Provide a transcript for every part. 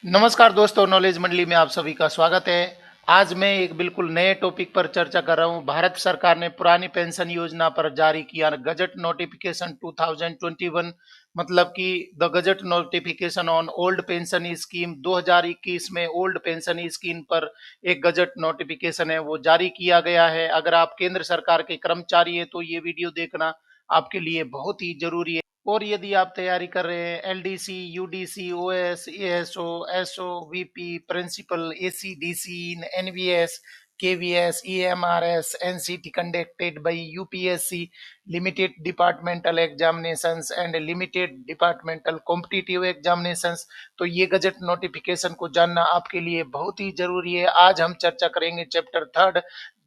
नमस्कार दोस्तों, नॉलेज मंडली में आप सभी का स्वागत है। आज मैं एक बिल्कुल नए टॉपिक पर चर्चा कर रहा हूं। भारत सरकार ने पुरानी पेंशन योजना पर जारी किया गजट नोटिफिकेशन 2021, मतलब कि the gazette notification on old pension scheme 2021 में ओल्ड पेंशन स्कीम पर एक गजट नोटिफिकेशन है वो जारी किया गया है। अगर आप केंद्र सरकार के कर्मचारी हैं तो ये वीडियो देखना आपके लिए बहुत ही जरूरी है। और यदि आप तैयारी कर रहे हैं LDC, UDC, OS, ASO, SO, VP, principal, ACDC, NVS, KVS, EMRS, NCT conducted by UPSC, limited departmental examinations and limited departmental competitive examinations, तो ये गजट नोटिफिकेशन को जानना आपके लिए बहुत ही जरूरी है। आज हम चर्चा करेंगे चैप्टर थर्ड,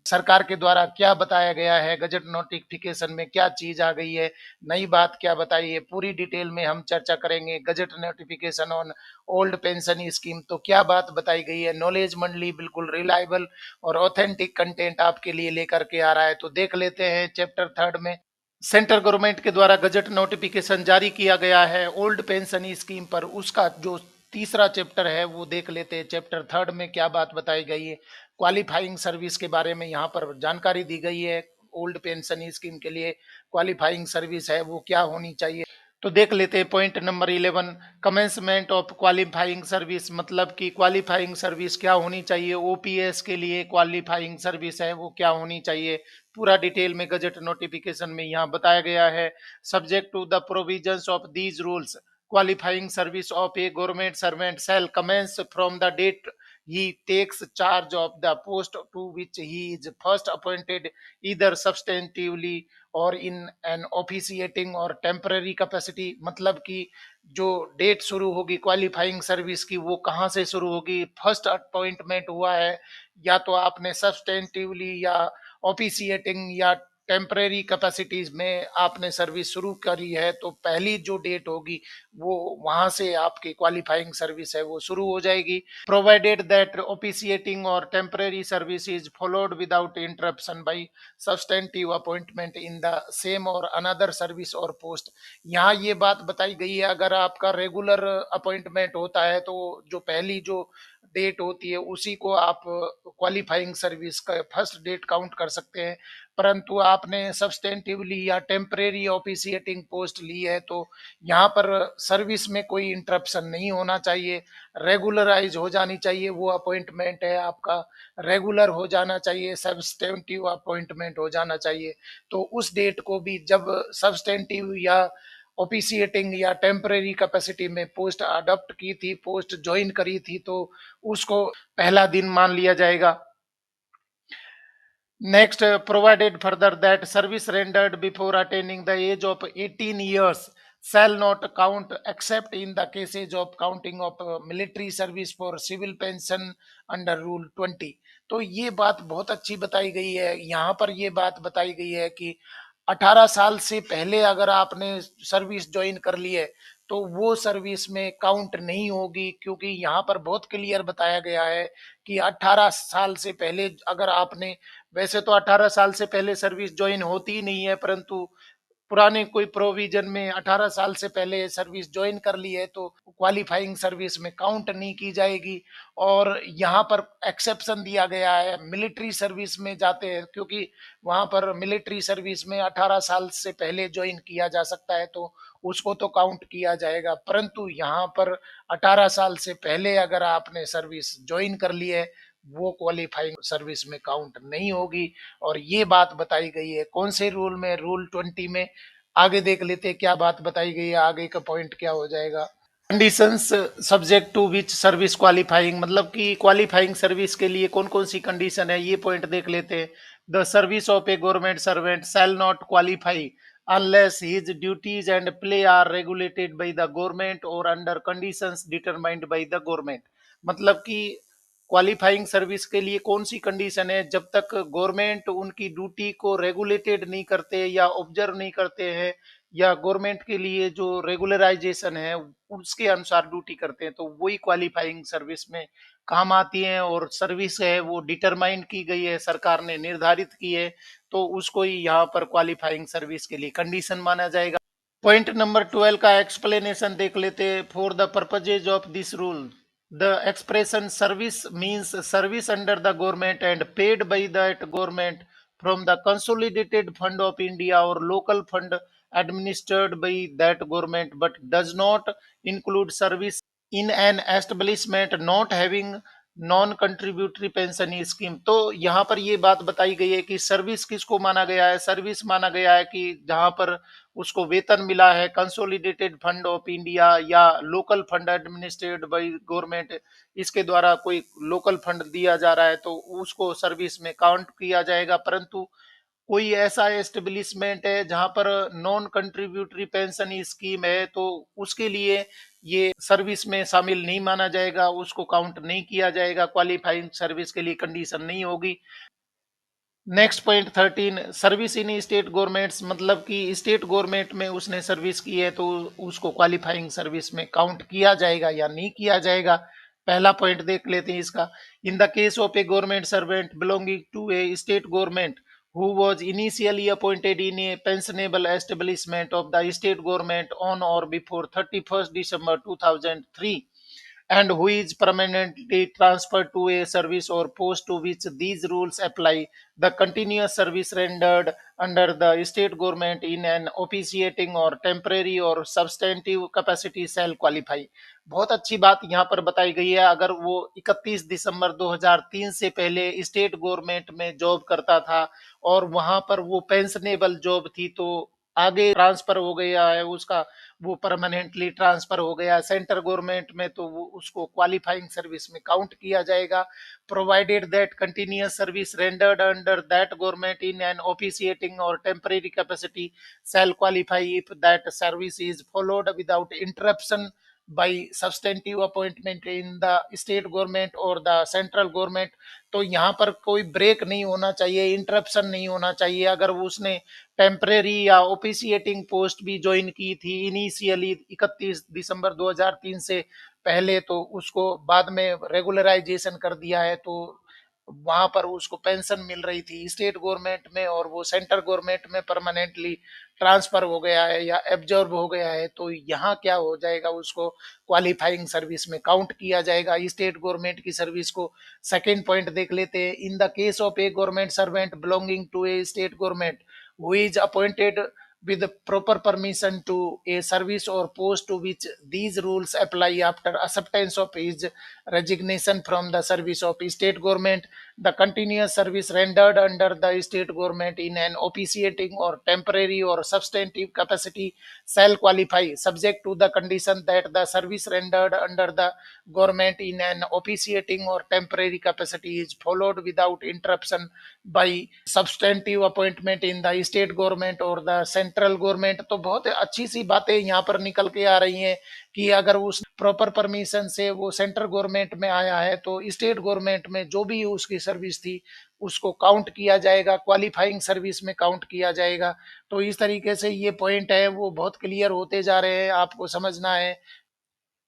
सरकार के द्वारा क्या बताया गया है, गजट नोटिफिकेशन में क्या चीज आ गई है, नई बात क्या बताई है, पूरी डिटेल में हम चर्चा करेंगे। Gazette notification on old pension scheme, तो क्या बात बताई गई है। नॉलेज मंडली बिल्कुल रिलायबल और ऑथेंटिक कंटेंट आपके लिए लेकर के आ रहा है, तो देख लेते हैं चैप्टर थर्ड में। सेंट्रल गवर्नमेंट के द्वारा गजट नोटिफिकेशन जारी किया गया है ओल्ड पेंशन स्कीम पर, उसका जो तीसरा चैप्टर है वो देख लेते हैं। चैप्टर थर्ड में क्या बात बताई गई है, क्वालिफाइंग सर्विस के बारे में यहाँ पर जानकारी दी गई है। ओल्ड पेंशन स्कीम के लिए क्वालिफाइंग सर्विस है वो क्या होनी चाहिए, तो देख लेते हैं। Point number 11, commencement of qualifying service, मतलब कि क्वालिफाइंग सर्विस क्या होनी चाहिए। ओपीएस के लिए क्वालिफाइंग सर्विस है वो क्या होनी चाहिए, पूरा डिटेल में गजट नोटिफिकेशन में यहाँ बताया गया है। Subject to the provisions of these rules, qualifying service of a government servant shall commence from the date he takes charge of the post to which he is first appointed, either substantively or in an officiating or temporary capacity। मतलब कि जो date शुरू होगी qualifying service की वो कहाँ से शुरू होगी। फर्स्ट अपॉइंटमेंट हुआ है या तो आपने सब्सटेंटिवली या ऑफिशिएटिंग या टेम्परेरी कैपेसिटीज में आपने सर्विस शुरू करी है, तो पहली जो डेट होगी वो वहां से आपकी क्वालिफाइंग सर्विस है वो शुरू हो जाएगी। प्रोवाइडेड दैट ऑफिशिएटिंग और temporary service is followed without interruption by substantive appointment in the same or another service और पोस्ट। यहाँ ये बात बताई गई है, अगर आपका रेगुलर अपॉइंटमेंट होता है तो जो पहली जो डेट होती है उसी को आप क्वालिफाइंग सर्विस का फर्स्ट डेट काउंट कर सकते हैं। परंतु आपने सब्सटेंटिवली या टेम्परेरी ऑफिशिएटिंग पोस्ट ली है तो यहाँ पर सर्विस में कोई इंटरप्शन नहीं होना चाहिए, रेगुलराइज हो जानी चाहिए। वो अपॉइंटमेंट है आपका रेगुलर हो जाना चाहिए, सब्सटेंटिव अपॉइंटमेंट हो जाना चाहिए। तो उस डेट को भी जब सब्सटेंटिव या ऑफिशिएटिंग या टेम्परेरी कैपेसिटी में पोस्ट अडॉप्ट की थी, पोस्ट ज्वाइन करी थी, तो उसको पहला दिन मान लिया जाएगा। Next, provided further that service rendered before attaining the age of 18 years shall not count except in the cases of counting of military service for civil pension under Rule 20। तो ये बात बहुत अच्छी बताई गई है। यहाँ पर ये बात बताई गई है कि 18 साल से पहले अगर आपने सर्विस ज्वाइन कर ली है तो वो सर्विस में काउंट नहीं होगी, क्योंकि यहाँ पर बहुत क्लियर बताया गया है कि 18 साल से पहले अगर आपने, वैसे तो 18 साल से पहले सर्विस ज्वाइन होती ही नहीं है, परंतु पुराने कोई प्रोविजन में 18 साल से पहले सर्विस ज्वाइन कर ली है तो क्वालिफाइंग सर्विस में काउंट नहीं की जाएगी। और यहाँ पर एक्सेप्शन दिया गया है, मिलिट्री सर्विस में जाते हैं क्योंकि वहां पर मिलिट्री सर्विस में 18 साल से पहले ज्वाइन किया जा सकता है तो उसको तो काउंट किया जाएगा। परंतु यहाँ पर 18 साल से पहले अगर आपने सर्विस ज्वाइन कर ली है वो क्वालिफाइंग सर्विस में काउंट नहीं होगी। और ये बात बताई गई है कौन से रूल में, रूल 20 में। आगे देख लेते हैं क्या बात बताई गई है, आगे का पॉइंट क्या हो जाएगा। Conditions subject to which service qualifying, मतलब कि क्वालिफाइंग सर्विस के लिए कौन कौन सी कंडीशन है ये पॉइंट देख लेते हैं। The service of a government servant shell not qualify unless his duties and play are regulated by the government or under conditions determined by the government। मतलब कि क्वालिफाइंग सर्विस के लिए कौन सी कंडीशन है, जब तक गवर्नमेंट उनकी ड्यूटी को रेगुलेटेड नहीं करते या ऑब्जर्व नहीं करते हैं या गवर्नमेंट के लिए जो रेगुलराइजेशन है उसके अनुसार ड्यूटी करते हैं, तो वही क्वालिफाइंग सर्विस में काम आती है। और सर्विस है वो डिटरमाइन की गई है, सरकार ने निर्धारित की है, तो उसको ही यहाँ पर क्वालिफाइंग सर्विस के लिए कंडीशन माना जाएगा। पॉइंट नंबर 12 का एक्सप्लेनेशन देख लेते हैं। For the purposes of this rule, The expression service means service under the government and paid by that government from the consolidated fund of India or local fund administered by that government, but does not include service in an establishment not having non contributory pension scheme. तो यहाँ पर ये बात बताई गई है कि service किसको माना गया है, सर्विस माना गया है कि जहाँ पर उसको वेतन मिला है कंसोलिडेटेड फंड ऑफ इंडिया या local fund administrated by government, इसके द्वारा कोई लोकल फंड दिया जा रहा है तो उसको सर्विस में काउंट किया जाएगा। परंतु कोई ऐसा एस्टेब्लिशमेंट है जहां पर नॉन कंट्रीब्यूटरी पेंशन स्कीम है तो उसके लिए ये सर्विस में शामिल नहीं माना जाएगा, उसको काउंट नहीं किया जाएगा, क्वालिफाइंग सर्विस के लिए कंडीशन नहीं होगी। Next point 13, service in state governments, मतलब कि स्टेट गवर्नमेंट में उसने सर्विस की है तो उसको क्वालिफाइंग सर्विस में काउंट किया जाएगा या नहीं किया जाएगा। पहला पॉइंट देख लेते हैं इसका। In the case of a government servant belonging to a state government who was initially appointed in a pensionable establishment of the state government on or before 31st December 2003 and who is permanently transferred to a service or post to which these rules apply, the continuous service rendered under the state government in an officiating or temporary or substantive capacity shall qualify। बहुत अच्छी बात यहाँ पर बताई गई है। अगर वो 31 दिसंबर 2003 से पहले स्टेट गवर्नमेंट में जॉब करता था और वहां पर वो पेंशनेबल जॉब थी तो आगे ट्रांसफर हो गया है उसका, वो परमानेंटली ट्रांसफर हो गया सेंटर गवर्नमेंट में तो वो उसको क्वालिफाइंग सर्विस में काउंट किया जाएगा। Provided that continuous service rendered under that government in an officiating और temporary capacity shall qualify if that service is followed without interruption by substantive appointment in the state government or the central government। तो यहाँ पर कोई break नहीं होना चाहिए, interruption नहीं होना चाहिए। अगर वो उसने टेम्परेरी या ऑफिशिएटिंग पोस्ट भी ज्वाइन की थी इनिशियली 31 दिसंबर 2003 से पहले तो उसको बाद में रेगुलराइजेशन कर दिया है तो वहां पर उसको पेंशन मिल रही थी स्टेट गवर्नमेंट में और वो सेंटर गवर्नमेंट में परमानेंटली ट्रांसफर हो गया है या एब्जॉर्ब हो गया है तो यहाँ क्या हो जाएगा, उसको क्वालिफाइंग सर्विस में काउंट किया जाएगा स्टेट गवर्नमेंट की सर्विस को। सेकेंड पॉइंट देख लेते हैं। In the case of a government servant belonging to a state government who is appointed with proper permission to a service or post to which these rules apply after acceptance of his resignation from the service of state government, the continuous service rendered under the state government in an officiating or temporary or substantive capacity shall qualify, subject to the condition that the service rendered under the government in an officiating or temporary capacity is followed without interruption by substantive appointment in the state government or the central government। तो बहुत अच्छी सी बातें यहाँ पर निकल के आ रही हैं कि अगर उस प्रॉपर परमिशन से वो सेंट्रल गवर्नमेंट में आया है तो स्टेट गवर्नमेंट में जो भी उसकी सर्विस थी उसको काउंट किया जाएगा, क्वालिफाइंग सर्विस में काउंट किया जाएगा। तो इस तरीके से ये पॉइंट है वो बहुत क्लियर होते जा रहे हैं, आपको समझना है।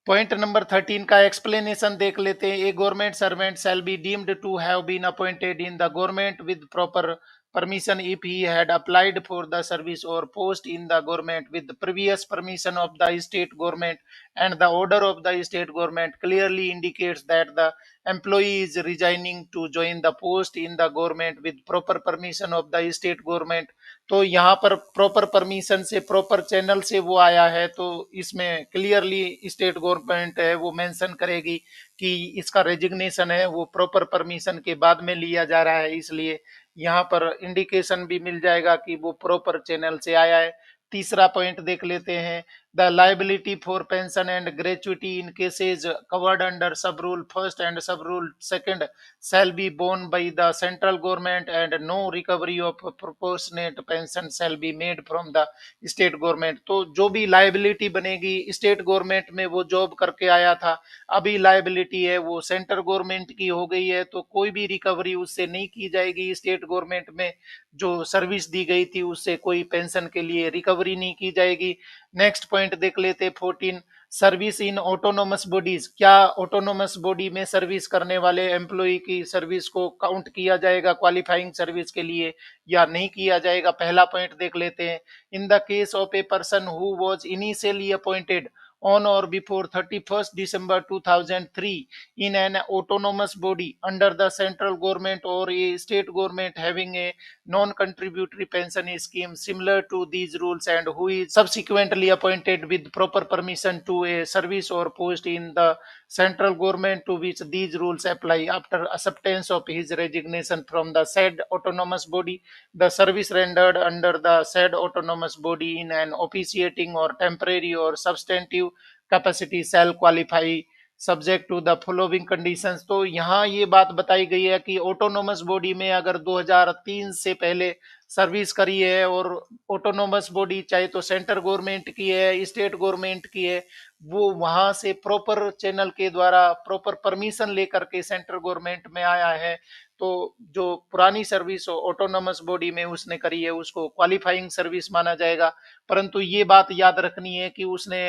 पॉइंट नंबर 13 का एक्सप्लेनेशन देख लेते हैं। A government servant shall be deemed to have been appointed in the government with proper permission if he had applied for the service or post in the government with previous permission of the state government and the order of the state government clearly indicates that the employee is resigning to join the post in the government with proper permission of the state government। तो यहाँ पर proper permission से proper channel से वो आया है तो इसमें क्लियरली स्टेट गवर्नमेंट है वो मेंशन करेगी कि इसका रेजिग्नेशन है वो प्रॉपर परमिशन के बाद में लिया जा रहा है, इसलिए यहाँ पर इंडिकेशन भी मिल जाएगा कि वो प्रॉपर चैनल से आया है। तीसरा पॉइंट देख लेते हैं। The liability for pension and gratuity in cases covered under sub rule first and सब rule second shall be borne by the central government and no recovery of proportionate pension shall be made from the state government। तो जो भी liability बनेगी state government में वो job करके आया था, अभी लाइबिलिटी है वो सेंटर गवर्नमेंट की हो गई है तो कोई भी रिकवरी उससे नहीं की जाएगी। स्टेट गवर्नमेंट में जो सर्विस दी गई थी उससे कोई पेंशन के लिए रिकवरी नहीं की जाएगी। नेक्स्ट पॉइंट देख लेते 14, सर्विस इन ऑटोनोमस बॉडीज। क्या ऑटोनोमस बॉडी में सर्विस करने वाले एम्प्लॉय की सर्विस को काउंट किया जाएगा क्वालिफाइंग सर्विस के लिए या नहीं किया जाएगा? पहला पॉइंट देख लेते हैं। In the case of a person who was initially appointed on or before 31st December 2003 in an autonomous body under the central government or a state government having a non-contributory pension scheme similar to these rules and who is subsequently appointed with proper permission to a service or post in the central government to which these rules apply after acceptance of his resignation from the said autonomous body, the service rendered under the said autonomous body in an officiating or temporary or substantive capacity shall qualify subject to the following conditions. तो यहाँ ये बात बताई गई है कि autonomous body में अगर 2003 से पहले सर्विस करी है और ऑटोनोमस बॉडी चाहे तो सेंटर गवर्नमेंट की है स्टेट गवर्नमेंट की है, वो वहां से प्रॉपर चैनल के द्वारा प्रॉपर परमिशन लेकर के सेंटर गवर्नमेंट में आया है, तो जो पुरानी सर्विस ऑटोनोमस बॉडी में उसने करी है उसको क्वालिफाइंग सर्विस माना जाएगा। परंतु ये बात याद रखनी है कि उसने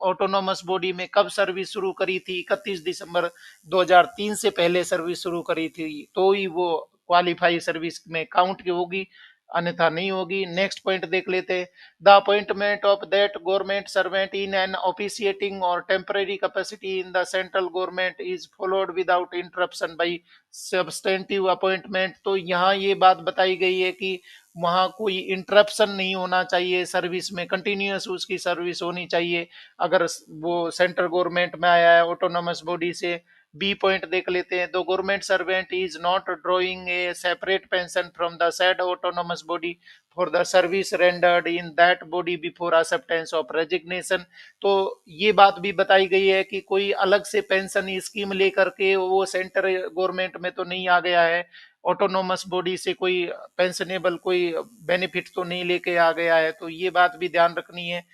ऑटोनोमस बॉडी में कब सर्विस शुरू करी थी, 31 दिसंबर 2003 से पहले सर्विस शुरू करी थी तो ही वो क्वालिफाई सर्विस में काउंट की होगी, अन्यथा नहीं होगी। नेक्स्ट पॉइंट देख लेते हैं। The appointment of that government servant in an officiating और temporary capacity in the central government is followed without interruption by substantive appointment. तो यहाँ ये बात बताई गई है कि वहां कोई इंटरप्शन नहीं होना चाहिए, सर्विस में कंटिन्यूअस उसकी सर्विस होनी चाहिए अगर वो सेंट्रल गवर्नमेंट में आया है ऑटोनोमस बॉडी से। बी पॉइंट देख लेते हैं। The government servant is not drawing a separate pension from the said autonomous body for the service rendered in that body before acceptance of resignation. तो ये बात भी बताई गई है कि कोई अलग से पेंशन स्कीम लेकर के वो सेंटर गवर्नमेंट में तो नहीं आ गया है, ऑटोनोमस बॉडी से कोई पेंशनेबल कोई बेनिफिट तो नहीं लेके आ गया है, तो ये बात भी ध्यान रखनी है।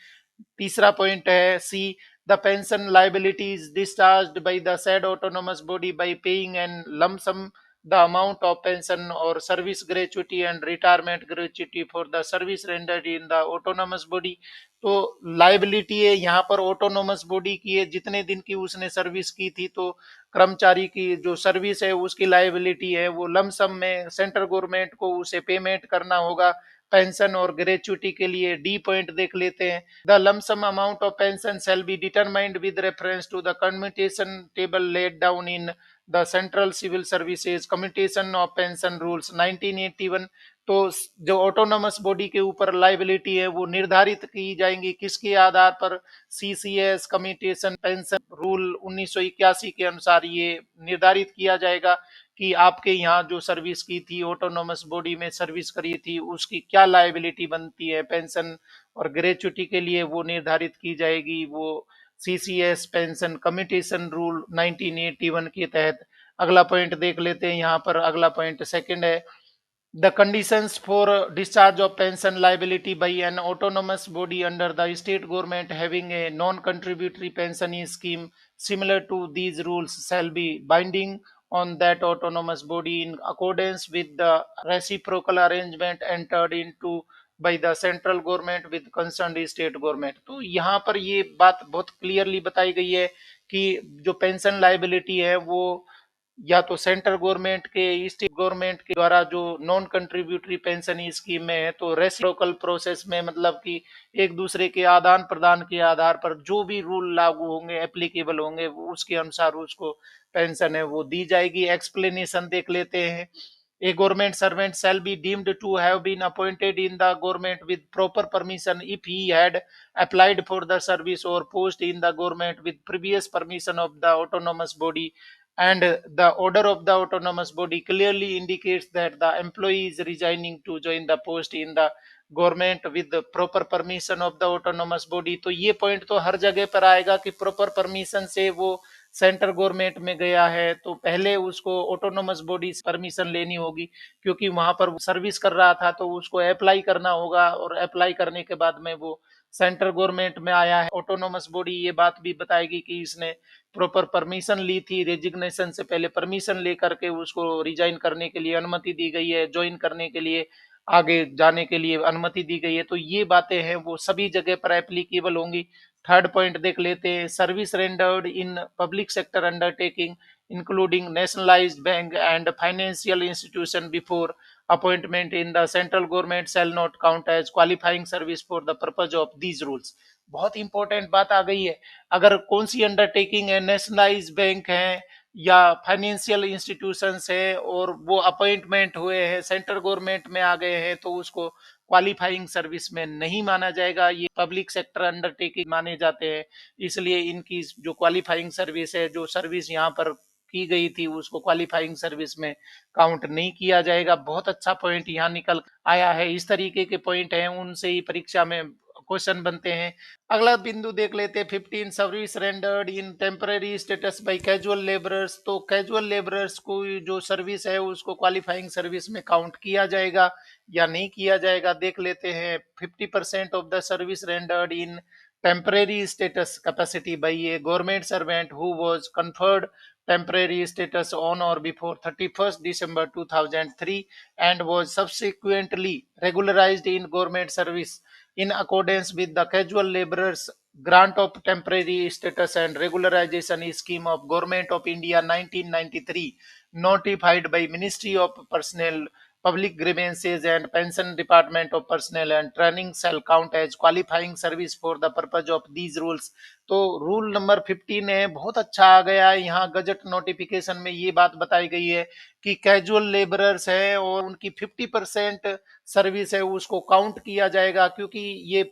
तीसरा पॉइंट है C, the pension liability is discharged by the said autonomous body by paying an lump sum the amount of pension और service gratuity and retirement gratuity for the service rendered in the autonomous body. तो liability है यहाँ पर autonomous body की है, जितने दिन की उसने सर्विस की थी, तो कर्मचारी की जो सर्विस है उसकी लाइबिलिटी है वो लमसम में सेंट्रल गवर्नमेंट को उसे पेमेंट करना होगा पेंशन और ग्रेचुटी के लिए। डी पॉइंट देख लेते हैं। The lump sum amount of pension shall be determined with reference to the commutation table laid down in the central civil services commutation of pension rules 1981। तो जो ऑटोनोमस बॉडी के ऊपर लाइबिलिटी है वो निर्धारित की जाएंगी किसके आधार पर, सीसीएस कम्यूटेशन पेंशन रूल 1981 के अनुसार ये निर्धारित किया जाएगा कि आपके यहाँ जो सर्विस की थी ऑटोनोमस बॉडी में सर्विस करी थी उसकी क्या लायबिलिटी बनती है पेंशन और ग्रेचुटी के लिए, वो निर्धारित की जाएगी वो सीसीएस पेंशन कम्यूटेशन रूल 1981 के तहत। अगला पॉइंट देख लेते हैं। यहाँ पर अगला पॉइंट सेकंड है, the conditions for discharge of pension liability by an autonomous body under the state government having a non-contributory pension scheme similar to these rules shall be binding on that autonomous body in accordance with the reciprocal arrangement entered into by the central government with concerned state government। तो यहाँ पर ये बात बहुत clearly बताई गई है कि जो पेंशन लाइबिलिटी है वो या तो सेंट्रल गवर्नमेंट के स्टेट गवर्नमेंट के द्वारा जो नॉन कंट्रीब्यूटरी पेंशन स्कीम में है, तो रेसिप्रोकल प्रोसेस में मतलब कि एक दूसरे के आदान प्रदान के आधार पर जो भी रूल लागू होंगे एप्लीकेबल होंगे उसके अनुसार उसको पेंशन है वो दी जाएगी। एक्सप्लेनेशन देख लेते हैं। A government servant shall be deemed to have been appointed in the government with proper permission if he had applied for the service or post in the government with previous permission of the autonomous body, and the order of the autonomous body clearly indicates that the employee is resigning to join the post in the government with proper permission of the autonomous body. तो ये point तो हर जगह पर आएगा कि proper permission से वो central government में गया है तो पहले उसको ऑटोनोमस बॉडी से परमिशन लेनी होगी, क्योंकि वहां पर सर्विस कर रहा था तो उसको अप्लाई करना होगा और अप्लाई करने के बाद में वो सेंट्रल गवर्नमेंट में आया है। ऑटोनोमस बॉडी ये बात भी बताएगी कि इसने प्रॉपर परमिशन ली थी, रेजिग्नेशन से पहले परमिशन लेकर के उसको रिजाइन करने के लिए अनुमति दी गई है, ज्वाइन करने के लिए आगे जाने के लिए अनुमति दी गई है। तो ये बातें हैं वो सभी जगह पर एप्लीकेबल होंगी। थर्ड पॉइंट देख लेते हैं। Service rendered in public sector undertaking including nationalised bank and financial institution before appointment in the central government shall not count as qualifying service for the purpose of these rules. बहुत important बात आ गई है। अगर कौन सी undertaking है, nationalise bank है या financial institutions है और वो अपॉइंटमेंट हुए हैं, सेंट्रल गवर्नमेंट में आ गए हैं, तो उसको क्वालिफाइंग सर्विस में नहीं माना जाएगा। ये पब्लिक सेक्टर अंडरटेकिंग माने जाते हैं, इसलिए इनकी जो क्वालिफाइंग सर्विस है, जो सर्विस यहाँ पर की गई थी, उसको क्वालिफाइंग सर्विस में काउंट नहीं किया जाएगा। बहुत अच्छा पॉइंट यहाँ निकल आया है। इस तरीके के पॉइंट हैं, उनसे ही परीक्षा में क्वेश्चन बनते हैं। अगला बिंदु देख लेते हैं 15 सर्विस रेंडर्ड इन temporary status bye casual labourers. तो कैजुअल लेबरर्स को जो सर्विस है उसको क्वालिफाइंग सर्विस में काउंट किया जाएगा या नहीं किया जाएगा, देख लेते हैं। 50% of the service rendered in temporary status capacity by a government servant who was conferred temporary status on or before 31st December 2003 and was subsequently regularized in government service in accordance with the casual laborers grant of temporary status and regularization scheme of Government of India 1993, notified by Ministry of Personnel, Public Grievances and Pension Department of Personnel and Training shall count as qualifying service for the purpose of these rules। तो rule number 15 है, बहुत अच्छा आ गया है। यहाँ gazette notification में ये बात बताई गई है कि कैजुअल लेबरर्स है और उनकी 50% सर्विस है उसको काउंट किया जाएगा, क्योंकि ये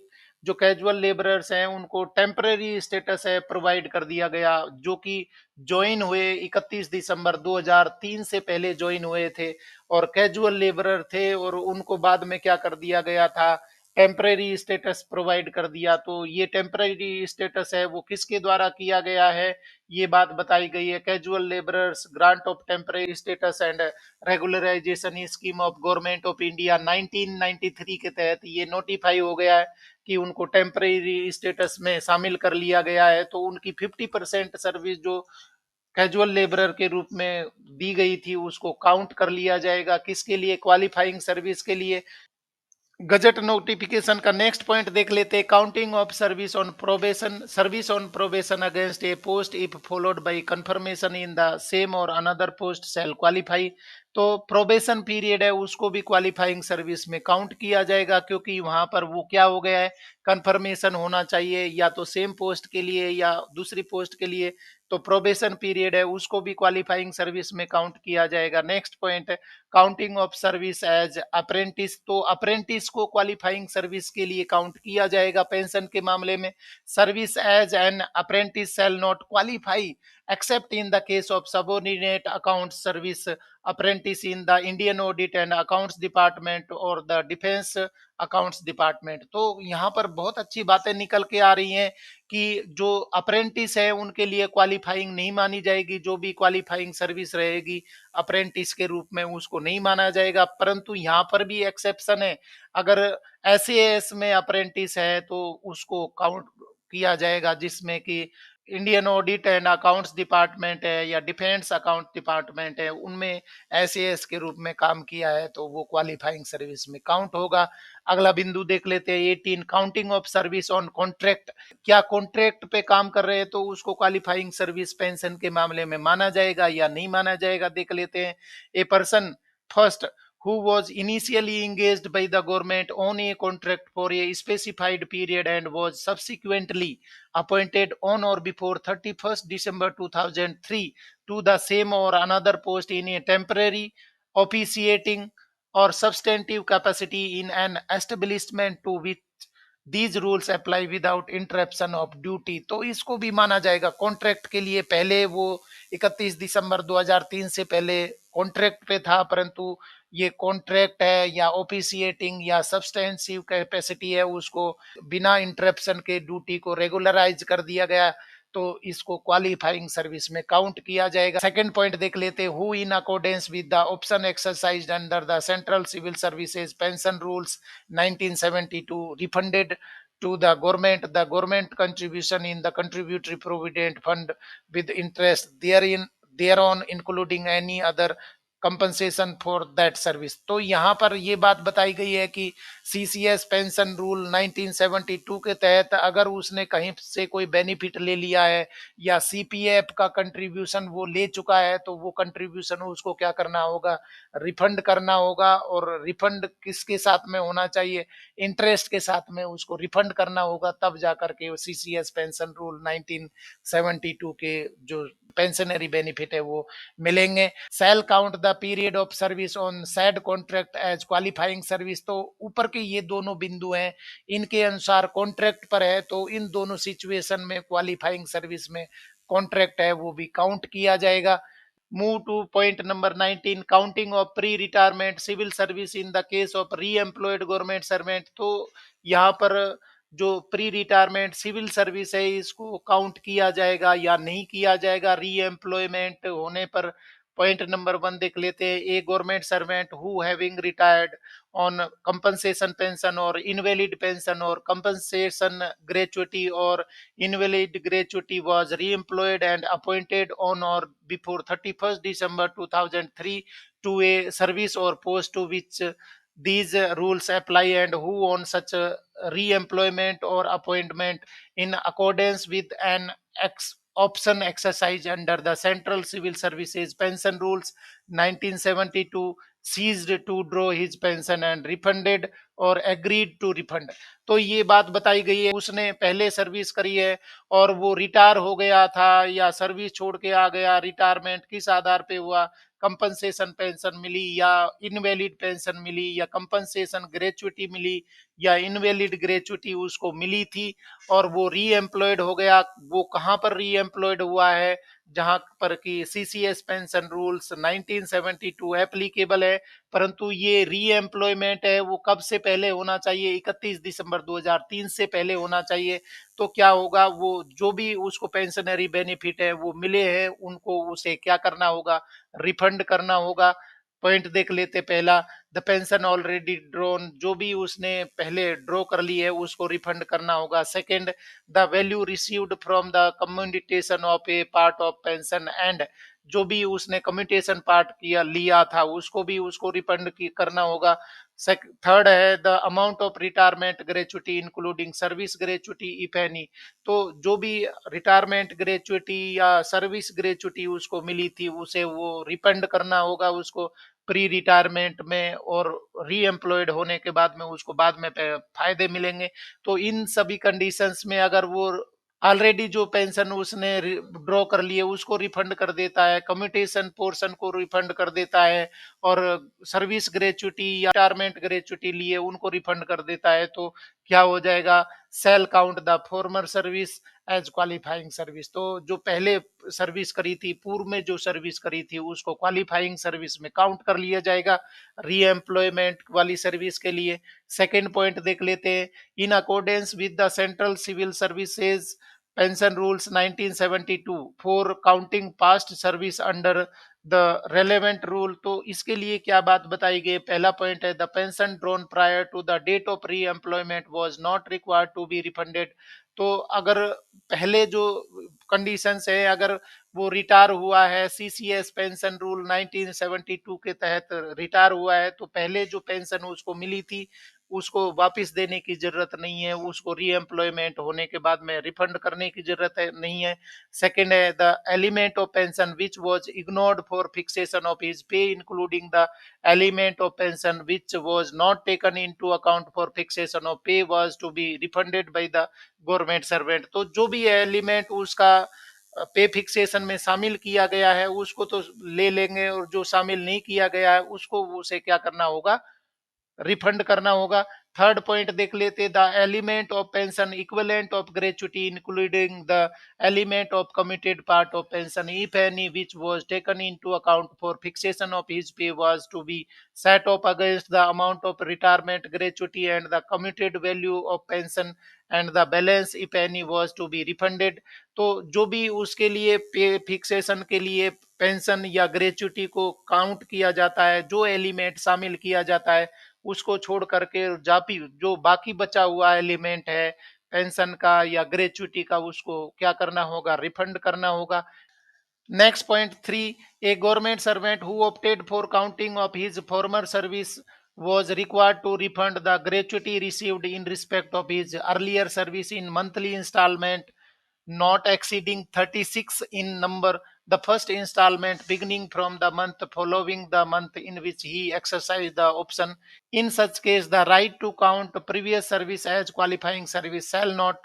जो कैजुअल लेबरर्स हैं उनको टेम्पररी स्टेटस है प्रोवाइड कर दिया गया, जो कि ज्वाइन हुए 31 दिसंबर 2003 से पहले ज्वाइन हुए थे और कैजुअल लेबरर थे, और उनको बाद में क्या कर दिया गया था, टेम्पररी स्टेटस प्रोवाइड कर दिया। तो ये टेम्पररी स्टेटस है वो किसके द्वारा किया गया है, ये बात बताई गई है। Casual labourers grant of temporary status and regularisation scheme of government of India 1993 के तहत ये नोटिफाई हो गया है कि उनको टेम्पररी स्टेटस में शामिल कर लिया गया है। तो उनकी 50% सर्विस जो कैजुअल लेबरर के रूप में दी गई थी उसको काउंट कर लिया जाएगा, किसके लिए, क्वालिफाइंग सर्विस के लिए। गजट नोटिफिकेशन का नेक्स्ट पॉइंट देख लेते हैं। Counting of service on probation, service on probation against A post if followed by confirmation in the same or another post shell qualify. तो प्रोबेशन पीरियड है उसको भी क्वालिफाइंग सर्विस में count किया जाएगा, क्योंकि वहां पर वो क्या हो गया है, कंफर्मेशन होना चाहिए या तो सेम पोस्ट के लिए या दूसरी पोस्ट के लिए। तो प्रोबेशन पीरियड है उसको भी क्वालिफाइंग सर्विस में काउंट किया जाएगा। नेक्स्ट पॉइंट है counting of service as apprentice. तो अप्रेंटिस को क्वालिफाइंग सर्विस के लिए काउंट किया जाएगा पेंशन के मामले में। Service as an apprentice shall not qualify except in the case of subordinate account service apprentice in the Indian Audit and Accounts Department or the Defense Accounts Department। तो यहाँ पर बहुत अच्छी बातें निकल के आ रही हैं कि जो अप्रेंटिस है उनके लिए क्वालिफाइंग नहीं मानी जाएगी, जो भी क्वालिफाइंग सर्विस रहेगी अप्रेंटिस के रूप में उसको नहीं माना जाएगा। परंतु यहाँ पर भी एक्सेप्शन है, अगर SAS में अप्रेंटिस है तो उसको काउंट किया जाएगा, जिसमें कि Indian audit and accounts department है या डिफेंस अकाउंट डिपार्टमेंट है, उनमें SAS के रूप में काम किया है तो वो क्वालिफाइंग सर्विस में काउंट होगा। अगला बिंदु देख लेते हैं 18 counting of service on contract. क्या कॉन्ट्रैक्ट पे काम कर रहे हैं तो उसको क्वालिफाइंग सर्विस पेंशन के मामले में माना जाएगा या नहीं माना जाएगा, देख लेते हैं। A person first who was initially engaged by the government on a contract for a specified period and was subsequently appointed on or before 31st December 2003 to the same or another post in a temporary, officiating, or substantive capacity in an establishment to which these rules apply without interruption of duty। तो इसको भी माना जाएगा contract के लिए। पहले वो 31 दिसंबर 2003 से पहले कॉन्ट्रैक्ट पे था, परंतु ये कॉन्ट्रैक्ट है या ऑफिशिएटिंग या सब्सटेंसिव कैपेसिटी है उसको बिना इंटरप्शन के ड्यूटी को रेगुलराइज कर दिया गया, तो इसको क्वालिफाइंग सर्विस में काउंट किया जाएगा। सेकंड पॉइंट देख लेते हैं। Who in accordance with the option exercised under the central civil services pension rules 1972 refunded to the government contribution in the contributory provident fund with interest therein thereon including any other compensation for that service. तो यहाँ पर ये बात बताई गई है कि CCS pension rule 1972 के तहत अगर उसने कहीं से कोई बेनिफिट ले लिया है या सीपीएफ का कंट्रीब्यूशन वो ले चुका है, तो वो कंट्रीब्यूशन उसको क्या करना होगा, रिफंड करना होगा। और रिफंड किसके साथ में होना चाहिए, इंटरेस्ट के साथ में उसको रिफंड करना होगा, तब जाकर के सीसीएस पेंशन रूल 1972 के जो पेंशनरी बेनिफिट है वो मिलेंगे। Shall count the period of service on said contract as qualifying service. तो ऊपर के ये दोनों बिंदु हैं, इनके अनुसार कॉन्ट्रैक्ट पर है तो इन दोनों सिचुएशन में क्वालिफाइंग सर्विस में कॉन्ट्रैक्ट है वो भी काउंट किया जाएगा। Move to point number 19, counting of pre retirement civil service in the case of reemployed government servant. तो यहाँ पर जो प्री रिटायरमेंट सिविल सर्विस है इसको काउंट किया जाएगा या नहीं किया जाएगा री एम्प्लॉयमेंट होने पर। पॉइंट नंबर 1 देख लेते हैं, a government servant who having retired on compensation pension or invalid pension or compensation gratuity or invalid gratuity was re-employed and appointed on or before 31st December 2003 to a service or post to which these rules apply, and who on such re-employment or appointment in accordance with an option exercise under the Central Civil Services Pension Rules 1972 ceased to draw his pension and refunded और agreed to refund. तो ये बात बताई गई है, उसने पहले service करी है और वो रिटायर हो गया था या सर्विस छोड़ के आ गया, रिटायरमेंट किस आधार पे हुआ, कंपनसेशन पेंशन मिली या इनवैलिड पेंशन मिली या कंपनसेशन ग्रेचुटी मिली या इनवैलिड ग्रेचुटी उसको मिली थी और वो री एम्प्लॉयड हो गया। वो कहाँ पर री एम्प्लॉयड हुआ है, जहां पर कि सीसीएस पेंशन रूल्स 1972 एप्लीकेबल है, परंतु ये री एम्प्लॉयमेंट है वो कब से पहले होना चाहिए, 31 दिसंबर 2003 से पहले होना चाहिए। तो क्या होगा, वो जो भी उसको पेंशनरी बेनिफिट है वो मिले हैं उनको उसे क्या करना होगा, रिफंड करना होगा। पॉइंट देख लेते, पहला, द पेंशन ऑलरेडी ड्रॉन, जो भी उसने पहले ड्रॉ कर ली है उसको रिफंड करना होगा। Second, the value received from the commutation of a part of pension and, जो भी उसने कम्युटेशन पार्ट किया लिया था उसको भी उसको रिफंड करना होगा। थर्ड है the amount of retirement gratuity including service gratuity if any. तो जो भी रिटायरमेंट ग्रेचुटी या सर्विस ग्रेचुटी उसको मिली थी उसे वो रिफंड करना होगा उसको प्री रिटायरमेंट में, और री एम्प्लॉयड होने के बाद में उसको बाद में फायदे मिलेंगे। तो इन सभी कंडीशंस में अगर वो ऑलरेडी जो पेंशन उसने ड्रॉ कर लिए उसको रिफंड कर देता है, कम्यूटेशन पोर्शन को रिफंड कर देता है और सर्विस ग्रेचुटी या रिटायरमेंट ग्रेचुटी लिए उनको रिफंड कर देता है, तो क्या हो जाएगा, shall count the former service as qualifying service. तो जो पहले सर्विस करी थी, पूर्व में जो सर्विस करी थी उसको क्वालिफाइंग सर्विस में काउंट कर लिया जाएगा री एम्प्लॉयमेंट वाली सर्विस के लिए। सेकेंड पॉइंट देख लेते हैं, in accordance with the central civil services pension rules 1972 for counting past service under the relevant rule. तो इसके लिए क्या बात बताई गई, पहला पॉइंट है, the pension drawn prior to the date of reemployment was not required to be refunded. तो अगर पहले जो कंडीशंस है, अगर वो रिटायर हुआ है सीसीएस पेंशन रूल 1972 के तहत रिटायर हुआ है, तो पहले जो पेंशन उसको मिली थी उसको वापस देने की जरूरत नहीं है, उसको री एम्प्लॉयमेंट होने के बाद में रिफंड करने की जरूरत है नहीं है। सेकंड है, the element of pension which was ignored for fixation of his pay including the element of pension which was not taken into account for fixation of pay was to be refunded by the government servant. तो जो भी element उसका पे fixation में शामिल किया गया है उसको तो ले लेंगे, और जो शामिल नहीं किया गया है उसको उसे क्या करना होगा, रिफंड करना होगा। थर्ड पॉइंट देख लेते, the element of pension equivalent of gratuity including the element of committed part of pension if any which was taken into account for fixation of his pay was to be set off against the amount of retirement gratuity and the committed value of pension and the balance if any was to be refunded. तो जो भी उसके लिए पे fixation के लिए pension या gratuity को काउंट किया जाता है, जो एलिमेंट शामिल किया जाता है उसको छोड़ करके जापी जो बाकी बचा हुआ एलिमेंट है पेंशन का या ग्रेचुटी का उसको क्या करना होगा, रिफंड करना होगा। Next point 3, a government servant who opted for counting of his former service was required to refund the gratuity received in respect of his earlier service in monthly installment not exceeding 36 in number, the first installment beginning from the month following the month in which he exercised the option. In such case, the right to count previous service as qualifying service shall not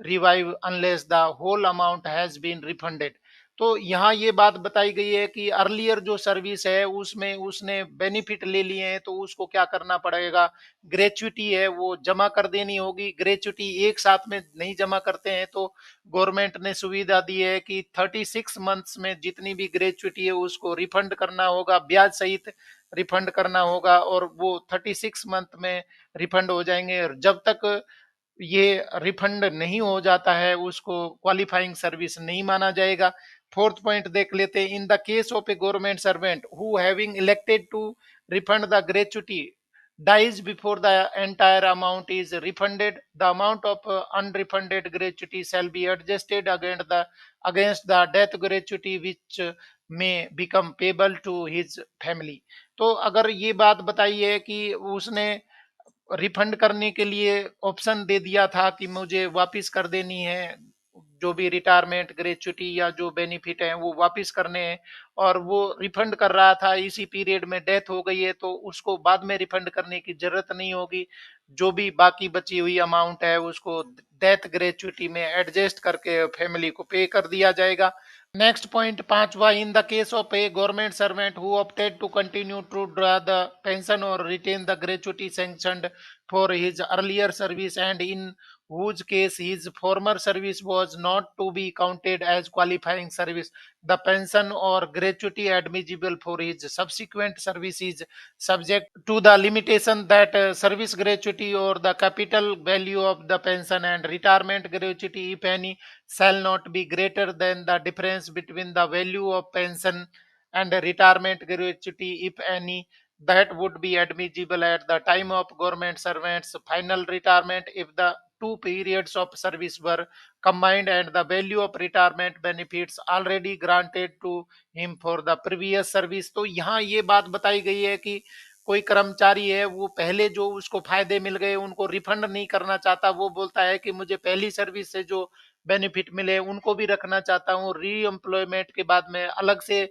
revive unless the whole amount has been refunded. तो यहाँ ये बात बताई गई है कि earlier जो service है उसमें उसने बेनिफिट ले लिए हैं तो उसको क्या करना पड़ेगा, ग्रेच्युटी है वो जमा कर देनी होगी। ग्रेच्युटी एक साथ में नहीं जमा करते हैं तो गवर्नमेंट ने सुविधा दी है कि 36 मंथ्स में जितनी भी ग्रेच्युटी है उसको रिफंड करना होगा, ब्याज सहित रिफंड करना होगा और वो 36 मंथ में रिफंड हो जाएंगे। और जब तक ये रिफंड नहीं हो जाता है उसको क्वालिफाइंग सर्विस नहीं माना जाएगा। फोर्थ पॉइंट देख लेते हैं, in the case of a government servant who having elected to refund the gratuity dies before the entire amount is refunded, the amount of unrefunded gratuity shall be adjusted against the death gratuity which may become payable to his family। तो अगर ये बात बताई है कि उसने refund करने के लिए ऑप्शन दे दिया था कि मुझे वापस कर देनी है, जो भी रिटायरमेंट ग्रेच्युटी या जो बेनिफिट है वो वापस करने हैं, और वो रिफंड कर रहा था, इसी पीरियड में डेथ हो गई है तो उसको बाद में रिफंड करने की जरूरत नहीं होगी। जो भी बाकी बची हुई अमाउंट है उसको डेथ ग्रेच्युटी में एडजस्ट करके फैमिली को पे कर दिया जाएगा। नेक्स्ट पॉइंट पांचवा, in the case of a government servant who opted to continue to draw the pension और retain the gratuity sanctioned for his earlier service and in whose case his former service was not to be counted as qualifying service, the pension or gratuity admissible for his subsequent service is subject to the limitation that service gratuity or the capital value of the pension and retirement gratuity, if any, shall not be greater than the difference between the value of pension and retirement gratuity, if any, that would be admissible at the time of government servants final retirement if the two periods of service were combined and the value of retirement benefits already granted to him for the previous service। तो यहाँ ये बात बताई गई है कि कोई कर्मचारी है वो पहले जो उसको फायदे मिल गए उनको रिफंड नहीं करना चाहता, वो बोलता है कि मुझे पहली सर्विस से जो बेनिफिट मिले उनको भी रखना चाहता हूँ, री एम्प्लॉयमेंट के बाद में अलग से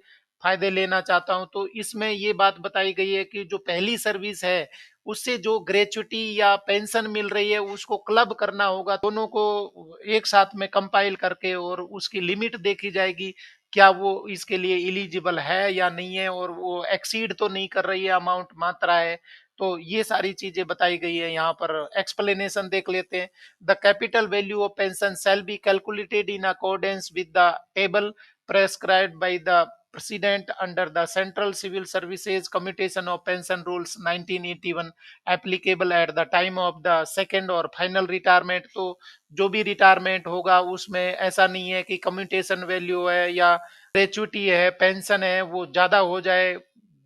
फायदे लेना चाहता हूँ। तो इसमें ये बात बताई गई है कि जो पहली सर्विस है उससे जो ग्रेच्युटी या पेंशन मिल रही है उसको क्लब करना होगा, दोनों को एक साथ में कंपाइल करके, और उसकी लिमिट देखी जाएगी क्या वो इसके लिए एलिजिबल है या नहीं है और वो एक्सीड तो नहीं कर रही है अमाउंट मात्रा है। तो ये सारी चीजें बताई गई है। यहाँ पर एक्सप्लेनेशन देख लेते हैं। The capital value of pension shall be calculated in accordance with the table prescribed by the president under the Central Civil Services Commutation of Pension Rules 1981 applicable at the time of the second और final retirement. तो जो भी retirement होगा उसमें ऐसा नहीं है कि कम्यूटेशन वैल्यू है या ग्रेचुटी है पेंशन है वो ज्यादा हो जाए,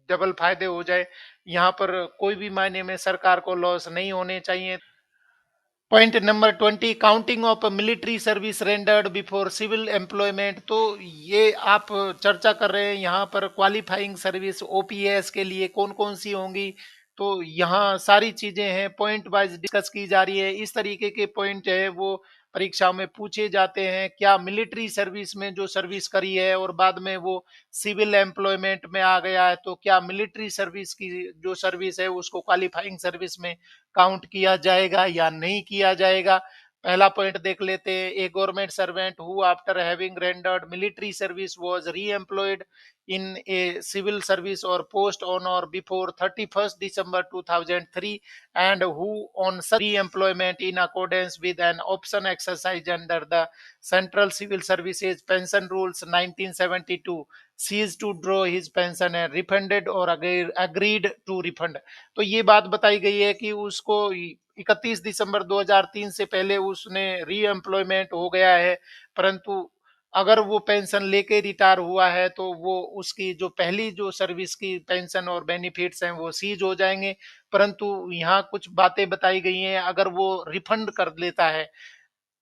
डबल फायदे हो जाए। यहाँ पर कोई भी मायने में सरकार को लॉस नहीं होने चाहिए। Point number 20, counting of military service rendered before civil employment. तो ये आप चर्चा कर रहे हैं यहाँ पर क्वालिफाइंग सर्विस ओपीएस के लिए कौन कौन सी होंगी। तो यहाँ सारी चीजें हैं, पॉइंट वाइज डिस्कस की जा रही है। इस तरीके के पॉइंट है वो परीक्षा में पूछे जाते हैं। क्या मिलिट्री सर्विस में जो सर्विस करी है और बाद में वो सिविल एम्प्लॉयमेंट में आ गया है तो क्या मिलिट्री सर्विस की जो सर्विस है उसको क्वालिफाइंग सर्विस में काउंट किया जाएगा या नहीं किया जाएगा। पहला पॉइंट देख लेते हैं, a government servant who after having rendered military service was reemployed in a civil service or post on or before 31st December 2003 and who on such re-employment in accordance with an option exercised under the Central Civil Services Pension Rules 1972 ceased to draw his pension and refunded or agreed to refund। तो ये बात बताई गई है कि उसको 31 दिसंबर 2003 से पहले उसने री एम्प्लॉयमेंट हो गया है, परंतु अगर वो पेंशन लेके रिटायर हुआ है तो वो उसकी जो पहली जो सर्विस की पेंशन और बेनिफिट्स हैं वो सीज हो जाएंगे। परंतु यहाँ कुछ बातें बताई गई हैं, अगर वो रिफंड कर लेता है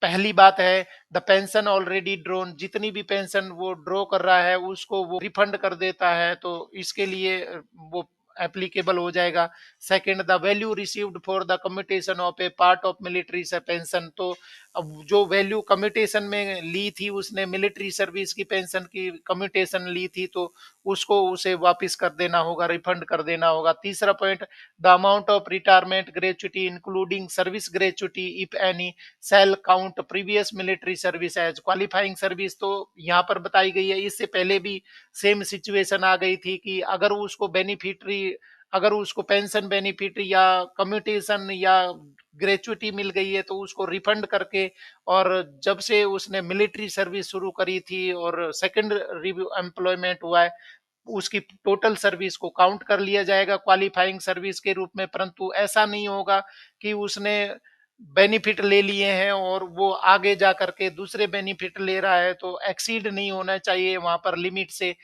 पहली बात है, द पेंशन ऑलरेडी ड्रॉन, जितनी भी पेंशन वो ड्रॉ कर रहा है उसको वो रिफंड कर देता है, तो इसके लिए वो एप्लीकेबल हो जाएगा। Second, the value received for the commutation of a part of military से पेंशन, तो अब जो वैल्यू कम्यूटेशन में ली थी, उसने मिलिट्री सर्विस की पेंशन की कम्यूटेशन ली थी, तो उसको उसे वापस कर देना होगा, रिफंड कर देना होगा। तीसरा point, the amount of retirement gratuity including service gratuity if any shall count previous military service as qualifying service, तो यहाँ पर बताई गई है। इससे पहले भी सेम सिचुएशन आ गई थी कि अगर उसको पेंशन बेनिफिट या कम्यूटेशन या ग्रेचुटी मिल गई है, तो उसको रिफंड करके, और जब से उसने मिलिट्री सर्विस शुरू करी थी और सेकंड रिव्यू एम्प्लॉयमेंट हुआ है, उसकी टोटल सर्विस को काउंट कर लिया जाएगा क्वालिफाइंग सर्विस के रूप में। परंतु ऐसा नहीं होगा कि उसने बेनिफिट ले लिए हैं और वो आगे जा करके दूसरे बेनिफिट ले रहा है, तो एक्सीड नहीं होना चाहिए वहां पर लिमिट से।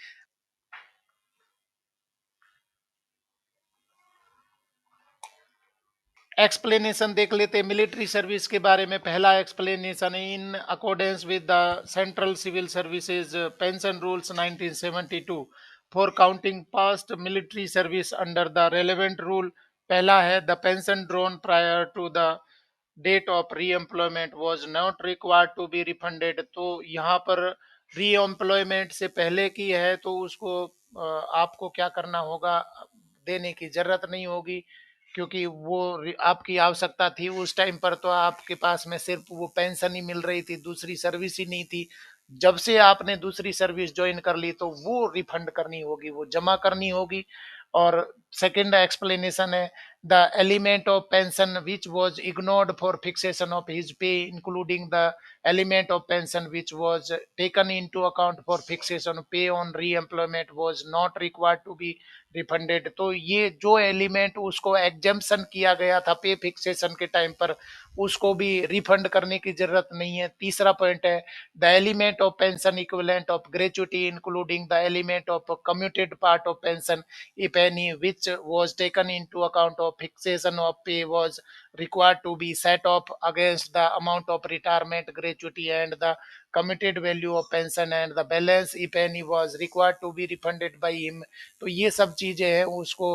एक्सप्लेनेशन देख लेते हैं मिलिट्री सर्विस के बारे में। पहला explanation, in accordance with the central civil services pension rules 1972 for counting past military service under the relevant rule. पहला है, the pension drawn prior to the date of reemployment was not required to be refunded, तो यहाँ पर री employment से पहले की है तो उसको आपको क्या करना होगा, देने की जरूरत नहीं होगी, क्योंकि वो आपकी आवश्यकता थी उस टाइम पर, तो आपके पास में सिर्फ वो पेंशन ही मिल रही थी, दूसरी सर्विस ही नहीं थी। जब से आपने दूसरी सर्विस ज्वाइन कर ली तो वो रिफंड करनी होगी, वो जमा करनी होगी। और सेकंड एक्सप्लेनेशन है, the element of pension which was ignored for fixation of his pay including the element of pension which was taken into account for fixation of pay on re-employment was not required to be refunded, तो ये जो element उसको exemption किया गया था पे fixation के time पर, उसको भी रिफंड करने की जरूरत नहीं है। तीसरा पॉइंट है, the element of pension equivalent of gratuity including the element of commuted part of pension if any which was taken into account of fixation of pay was required to be set off against the amount of retirement gratuity and the committed value of pension and the balance if any was required to be refunded by him। तो ये सब चीजें हैं उसको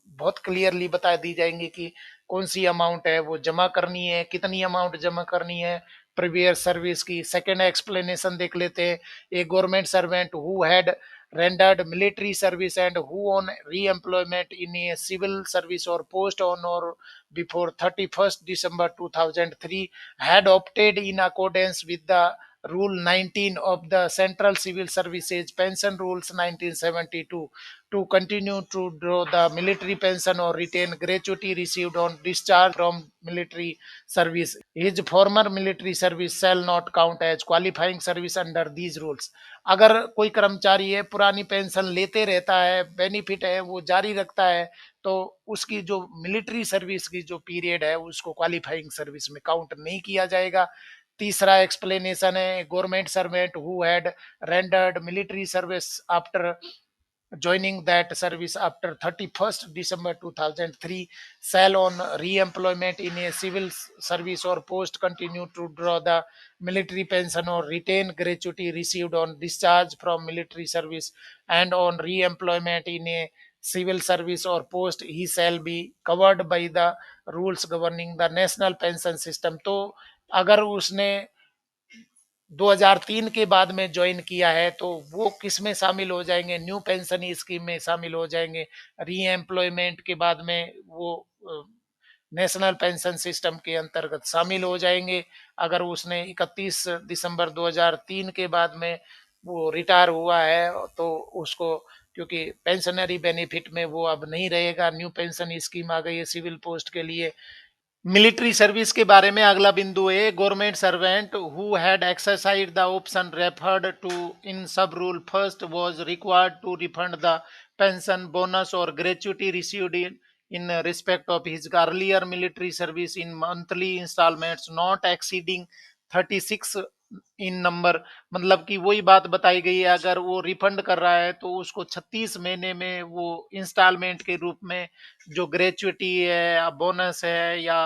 बहुत clearly बता दी जाएंगी कि कौन सी अमाउंट है वो जमा करनी है, कितनी अमाउंट जमा करनी है प्रीवियस सर्विस की। सेकेंड एक्सप्लेनेशन देख लेते हैं, a government servant who had rendered military service and who on re-employment in a civil service or post on or before 31st December 2003 had opted in accordance with the Rule 19 of the Central Civil Services Pension Rules 1972 to continue to draw the military pension or retain gratuity received on discharge from military service. His former military service shall not count as qualifying service under these rules। अगर कोई कर्मचारी है पुरानी pension लेते रहता है, benefit है वो जारी रखता है, तो उसकी जो मिलिट्री सर्विस की जो पीरियड है उसको क्वालिफाइंग सर्विस में काउंट नहीं किया जाएगा। तीसरा एक्सप्लेनेशन है, government servant who had rendered military service after joining that service after 31st December 2003 shall on re-employment in a civil service or post continue to draw the military pension or retain gratuity received on discharge from military service, and on re-employment in a civil service or post he shall be covered by the rules governing the national pension system। तो अगर उसने 2003 के बाद में join किया है तो वो किस में शामिल हो जाएंगे, न्यू पेंशन स्कीम में शामिल हो जाएंगे। री एम्प्लॉयमेंट के बाद में वो नेशनल पेंशन सिस्टम के अंतर्गत शामिल हो जाएंगे। अगर उसने 31 दिसंबर 2003 के बाद में वो रिटायर हुआ है तो उसको, क्योंकि पेंशनरी बेनिफिट में वो अब नहीं रहेगा, न्यू पेंशन स्कीम आ गई है सिविल पोस्ट के लिए। मिलिट्री सर्विस के बारे में अगला बिंदु है, government servant who had exercise the option referred to in sub rule first was required to refund the pension bonus और gratuity received in respect of his earlier military service in monthly instalments not exceeding 36 in number. मतलब कि वही बात बताई गई है, अगर वो रिफंड कर रहा है तो उसको 36 महीने में वो इंस्टॉलमेंट के रूप में जो ग्रेचुटी है या बोनस है या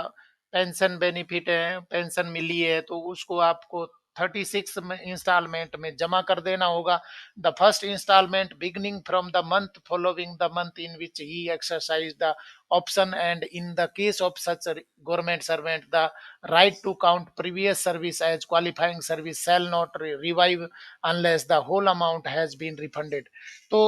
पेंशन बेनिफिट है, पेंशन मिली है, तो उसको आपको 36 में इंस्टॉलमेंट में जमा कर देना होगा। The first instalment beginning from the month following the month in which he exercise the option, and in the case of such a government servant, the right to count previous service as qualifying service shall not revive unless the whole amount has been refunded. तो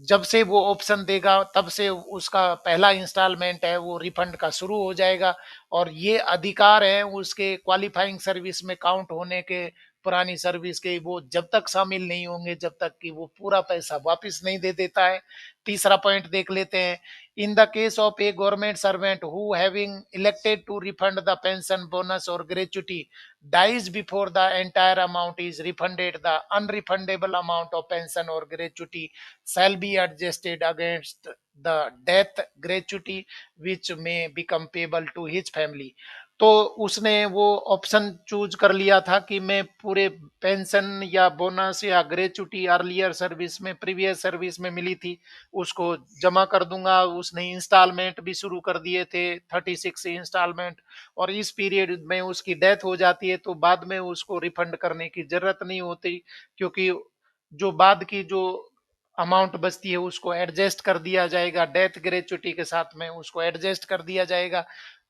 जब से वो option देगा तब से उसका पहला instalment है वो रिफंड का शुरू हो जाएगा, और ये अधिकार है उसके क्वालिफाइंग सर्विस में काउंट होने के, पुरानी सर्विस के, वो जब तक शामिल नहीं होंगे जब तक कि वो पूरा पैसा वापस नहीं दे देता है। तीसरा पॉइंट देख लेते हैं। In the case of a government servant who having elected to refund the pension bonus और gratuity dies before the entire amount is refunded, the unrefundable amount of pension or gratuity shall be adjusted against the death gratuity which may become payable to his family. तो उसने वो option choose कर लिया था कि मैं पूरे pension या बोनस या ग्रेचुटी अर्लियर सर्विस में, प्रीवियस सर्विस में मिली थी, उसको जमा कर दूंगा। उसने इंस्टॉलमेंट भी शुरू कर दिए थे, 36 इंस्टॉलमेंट, और इस पीरियड में उसकी डेथ हो जाती है तो बाद में उसको रिफंड करने की जरूरत नहीं होती, क्योंकि जो बाद की जो अमाउंट बचती है उसको एडजस्ट कर दिया जाएगा, डेथ ग्रेचुटी के साथ में उसको एडजस्ट कर दिया जाएगा।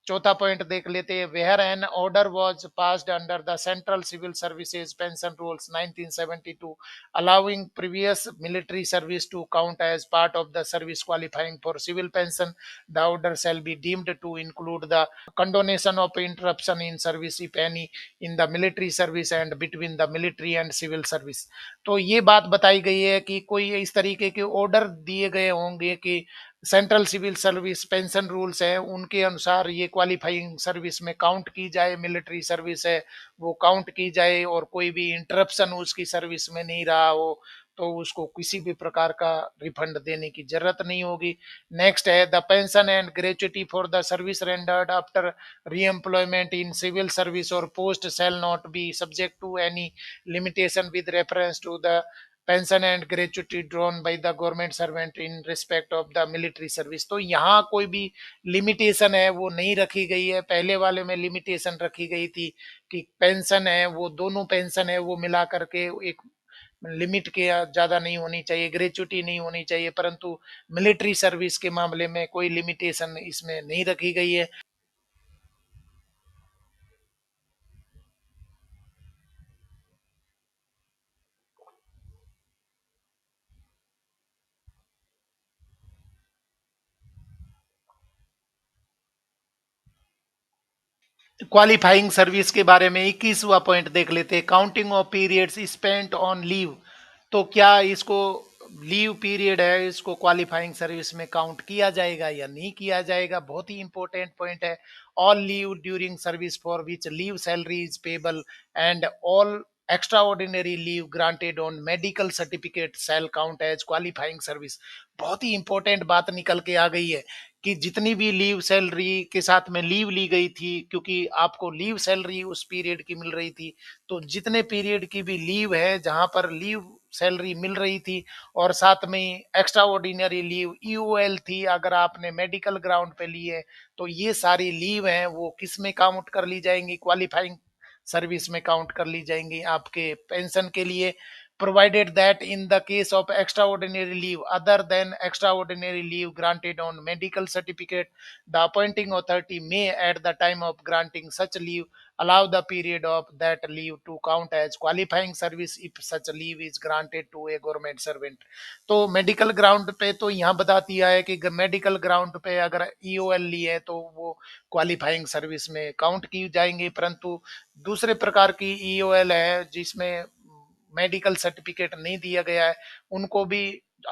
चौथा पॉइंट देख लेते हैं। Where an order was passed under the central civil services pension rules 1972 allowing previous military service to count as part of the service qualifying for civil pension, the order shall be deemed to include the condonation of interruption in service if any in the military service and between the military and civil service। तो ये बात बताई गई है कि कोई इस तरीके के ऑर्डर दिए गए होंगे कि central civil service pension rules है उनके अनुसार ये क्वालिफाइंग सर्विस में काउंट की जाए, मिलिट्री सर्विस है वो काउंट की जाए, और कोई भी इंटरप्शन उसकी सर्विस में नहीं रहा हो तो उसको किसी भी प्रकार का रिफंड देने की जरूरत नहीं होगी। नेक्स्ट है the pension and gratuity for the service rendered after reemployment in civil service और post shall not be subject to any limitation with reference to the pension and gratuity drawn by the government servant in respect of the military service. तो यहाँ कोई भी limitation है वो नहीं रखी गई है। पहले वाले में लिमिटेशन रखी गई थी कि पेंशन है वो दोनों पेंशन है वो मिला करके एक लिमिट के ज्यादा नहीं होनी चाहिए, ग्रेचुटी नहीं होनी चाहिए, परंतु मिलिट्री सर्विस के मामले में कोई लिमिटेशन इसमें नहीं रखी गई है। क्वालिफाइंग सर्विस के बारे में 21वां पॉइंट देख लेते हैं। Counting of periods spent on leave. तो क्या इसको लीव पीरियड है इसको क्वालिफाइंग सर्विस में काउंट किया जाएगा या नहीं किया जाएगा, बहुत ही इंपॉर्टेंट पॉइंट है। All leave during service for which leave salary is payable and all extraordinary leave granted on medical certificate shall count as qualifying service. बहुत ही इंपॉर्टेंट बात निकल के आ गई है कि जितनी भी लीव सैलरी के साथ में लीव ली गई थी, क्योंकि आपको लीव सैलरी उस पीरियड की मिल रही थी, तो जितने पीरियड की भी लीव है जहां पर लीव सैलरी मिल रही थी और साथ में एक्स्ट्रा ऑर्डिनरी लीव ईओएल थी, अगर आपने मेडिकल ग्राउंड पे ली है तो ये सारी लीव हैं वो किस में काउंट कर ली जाएंगी, क्वालिफाइंग सर्विस में काउंट कर ली जाएंगी आपके पेंशन के लिए। provided that in the case of extraordinary leave other than extraordinary leave granted on medical certificate, the appointing authority may at the time of granting such leave allow the period of that leave to count as qualifying service if such leave is granted to a government servant। तो medical ground पे तो यहाँ बता दिया है कि medical ground पे अगर ईओएल ली है तो वो क्वालिफाइंग सर्विस में काउंट की जाएंगे, परंतु दूसरे प्रकार की ईओएल है जिसमें मेडिकल सर्टिफिकेट नहीं दिया गया है उनको भी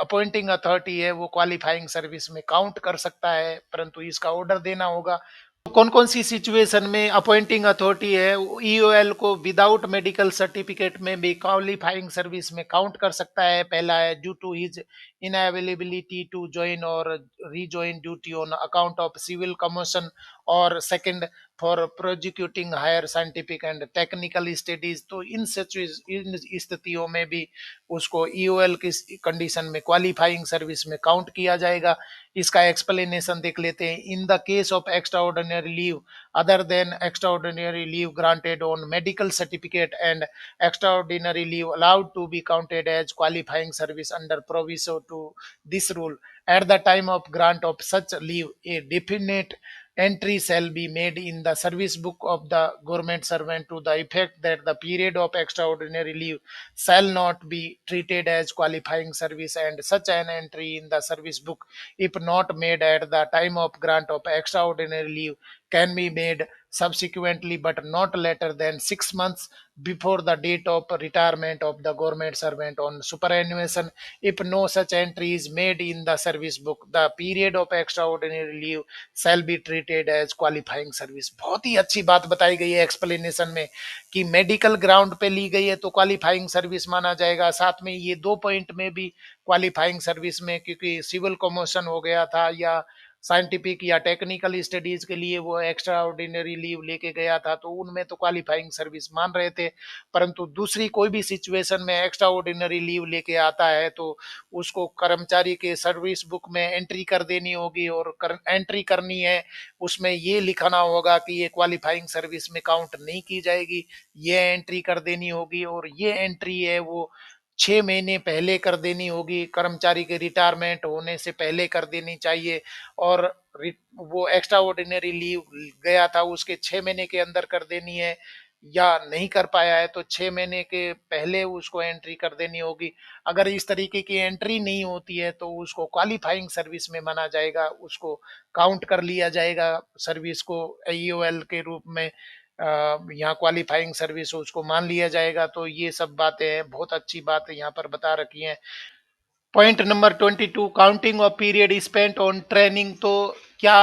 अपॉइंटिंग अथॉरिटी है वो क्वालिफाइंग सर्विस में काउंट कर सकता है, परंतु इसका ऑर्डर देना होगा। कौन कौन सी सिचुएशन में अपॉइंटिंग अथॉरिटी है ईओएल को विदाउट मेडिकल सर्टिफिकेट में भी क्वालिफाइंग सर्विस में काउंट कर सकता है। पहला है due to his inavailability to join or rejoin duty on account of civil commotion, or second, for prosecuting higher scientific and technical studies। तो इन स्थितियों में भी उसको ईओएल की कंडीशन में क्वालिफाइंग सर्विस में काउंट किया जाएगा। इसका एक्सप्लेनेशन देख लेते हैं। In the case of extraordinary leave other than extraordinary leave granted on medical certificate and extraordinary leave allowed to be counted as qualifying service under proviso to this rule, at the time of grant of such leave, a definite entry shall be made in the service book of the government servant to the effect that the period of extraordinary leave shall not be treated as qualifying service, and such an entry in the service book, if not made at the time of grant of extraordinary leave, can be made subsequently but not later than 6 months before the date of retirement of the government servant on superannuation, if no such entry is made in the service book, the period of extraordinary leave shall be treated as qualifying service। बहुत ही अच्छी बात बताई गई है explanation में कि medical ground पे ली गई है तो क्वालिफाइंग सर्विस माना जाएगा। साथ में ये 2 पॉइंट में भी क्वालिफाइंग सर्विस में, क्योंकि सिविल कमोशन हो गया था या साइंटिफिक या टेक्निकल स्टडीज के लिए वो एक्स्ट्रा ऑर्डिनरी लीव लेके गया था, तो उनमें तो क्वालिफाइंग सर्विस मान रहे थे। परंतु दूसरी कोई भी सिचुएशन में एक्स्ट्रा ऑर्डिनरी लीव लेके आता है तो उसको कर्मचारी के सर्विस बुक में एंट्री कर देनी होगी, और एंट्री करनी है उसमें ये लिखना होगा कि ये क्वालिफाइंग सर्विस में काउंट नहीं की जाएगी, ये एंट्री कर देनी होगी। और ये एंट्री है वो 6 महीने पहले कर देनी होगी, कर्मचारी के रिटायरमेंट होने से पहले कर देनी चाहिए। और वो एक्स्ट्रा ऑर्डिनरी लीव गया था उसके 6 महीने के अंदर कर देनी है, या नहीं कर पाया है तो 6 महीने के पहले उसको एंट्री कर देनी होगी। अगर इस तरीके की एंट्री नहीं होती है तो उसको क्वालिफाइंग सर्विस में माना जाएगा, उसको काउंट कर लिया जाएगा सर्विस को ईओएल के रूप में। यहाँ क्वालिफाइंग सर्विस उसको मान लिया जाएगा। तो ये सब बातें हैं, बहुत अच्छी बात यहाँ पर बता रखी हैं। Point number 22, counting of period spent on training. तो क्या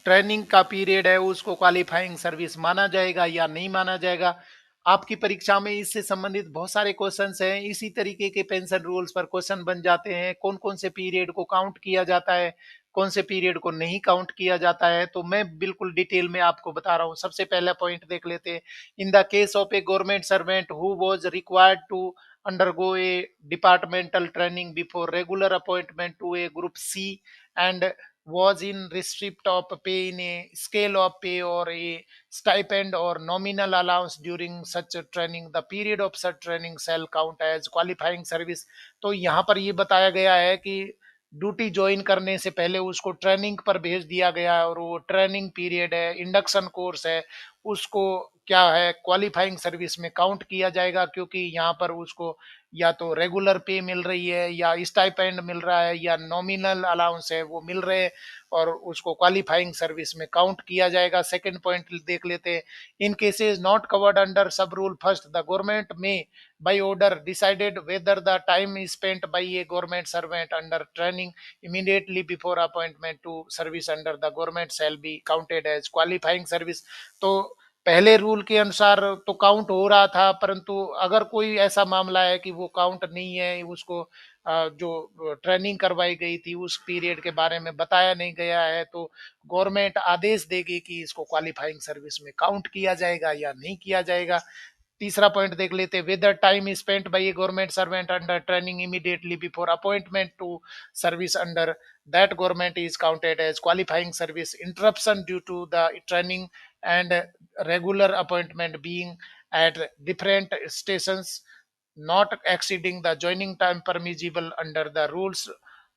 ट्रेनिंग का पीरियड है उसको क्वालिफाइंग सर्विस माना जाएगा या नहीं माना जाएगा? आपकी परीक्षा में इससे संबंधित बहुत सारे क्वेश्चंस हैं। इसी तरीके के पेंशन रूल्स पर क्वेश्चन बन जाते हैं, कौन कौन से पीरियड को काउंट किया जाता है, कौन से पीरियड को नहीं काउंट किया जाता है। तो मैं बिल्कुल डिटेल में आपको बता रहा हूँ। सबसे पहला पॉइंट देख लेते हैं। In the case of a government servant who was required to undergo a departmental training before regular appointment to a group C, and was in receipt of pay in a scale of pay or a stipend or nominal allowance during such a training, the period of such training shall count as qualifying service। तो यहाँ पर ये बताया गया है कि duty join करने से पहले उसको ट्रेनिंग पर भेज दिया गया है, और वो ट्रेनिंग पीरियड है, इंडक्शन कोर्स है, उसको क्या है क्वालिफाइंग सर्विस में काउंट किया जाएगा, क्योंकि यहाँ पर उसको या तो रेगुलर पे मिल रही है, या स्टाइपेंड मिल रहा है, या नॉमिनल अलाउंस है वो मिल रहे हैं, और उसको क्वालिफाइंग सर्विस में काउंट किया जाएगा। सेकंड पॉइंट देख लेते हैं। In cases not covered under sub rule first, the government में by order decided whether the time is spent by a government servant under training immediately before appointment to service under the government shall be counted as qualifying service। तो पहले rule के अनुसार तो count हो रहा था, परंतु अगर कोई ऐसा मामला है कि वो काउंट नहीं है, उसको जो ट्रेनिंग करवाई गई थी उस पीरियड के बारे में बताया नहीं गया है, तो गवर्नमेंट आदेश देगी कि इसको क्वालिफाइंग सर्विस में काउंट किया जाएगा या नहीं किया जाएगा। तीसरा पॉइंट देख लेते हैं। Whether time spent by a government servant under training immediately before appointment to service under that government is counted as qualifying service. Interruption due to the training and regular appointment being at different stations not exceeding the joining time permissible under the rules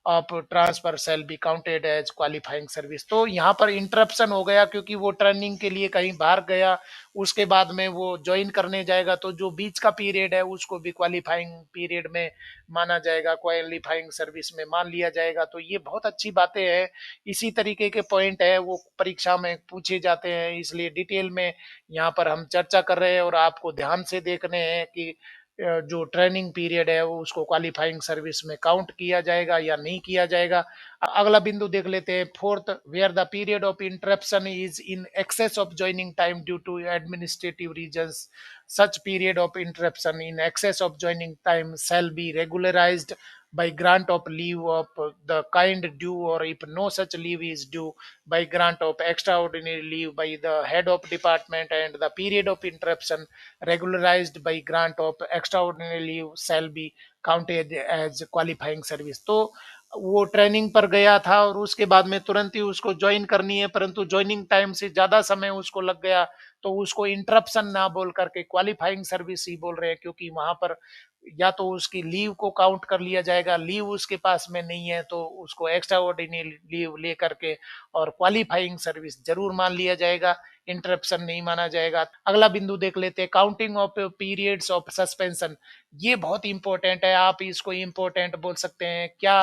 of transfer shall be counted as qualifying service. तो यहाँ पर interruption हो गया क्योंकि वो training के लिए कहीं बाहर गया, उसके बाद में वो ज्वाइन करने जाएगा, तो जो बीच का पीरियड है उसको भी क्वालिफाइंग पीरियड में माना जाएगा, क्वालिफाइंग सर्विस में मान लिया जाएगा। तो ये बहुत अच्छी बातें हैं। इसी तरीके के पॉइंट है वो परीक्षा में पूछे जाते हैं, इसलिए डिटेल में यहाँ पर हम चर्चा कर रहे हैं, और आपको ध्यान से देखने हैं कि जो ट्रेनिंग पीरियड है वो उसको क्वालिफाइंग सर्विस में काउंट किया जाएगा या नहीं किया जाएगा। अगला बिंदु देख लेते हैं। Fourth, where the period of interruption is in excess of joining time due to administrative reasons such period of interruption in excess of joining time shall be regularized by grant of leave of the kind due, or if no such leave is due, by grant of extraordinary leave by the head of department, and the period of interruption regularized by grant of extraordinary leave shall be counted as qualifying service. तो वो training पर गया था और उसके बाद में तुरंत ही उसको ज्वाइन करनी है, परंतु ज्वाइनिंग टाइम से ज्यादा समय उसको लग गया, तो उसको इंटरप्शन ना बोल करके क्वालिफाइंग सर्विस ही बोल रहे हैं, क्योंकि वहां पर या तो उसकी लीव को काउंट कर लिया जाएगा, लीव उसके पास में नहीं है तो उसको एक्स्ट्रा ऑर्डिनरी लीव ले करके और क्वालिफाइंग सर्विस जरूर मान लिया जाएगा, इंटरप्शन नहीं माना जाएगा। अगला बिंदु देख लेते हैं, counting of periods of suspension. ये बहुत इंपॉर्टेंट है, आप इसको इंपॉर्टेंट बोल सकते हैं। क्या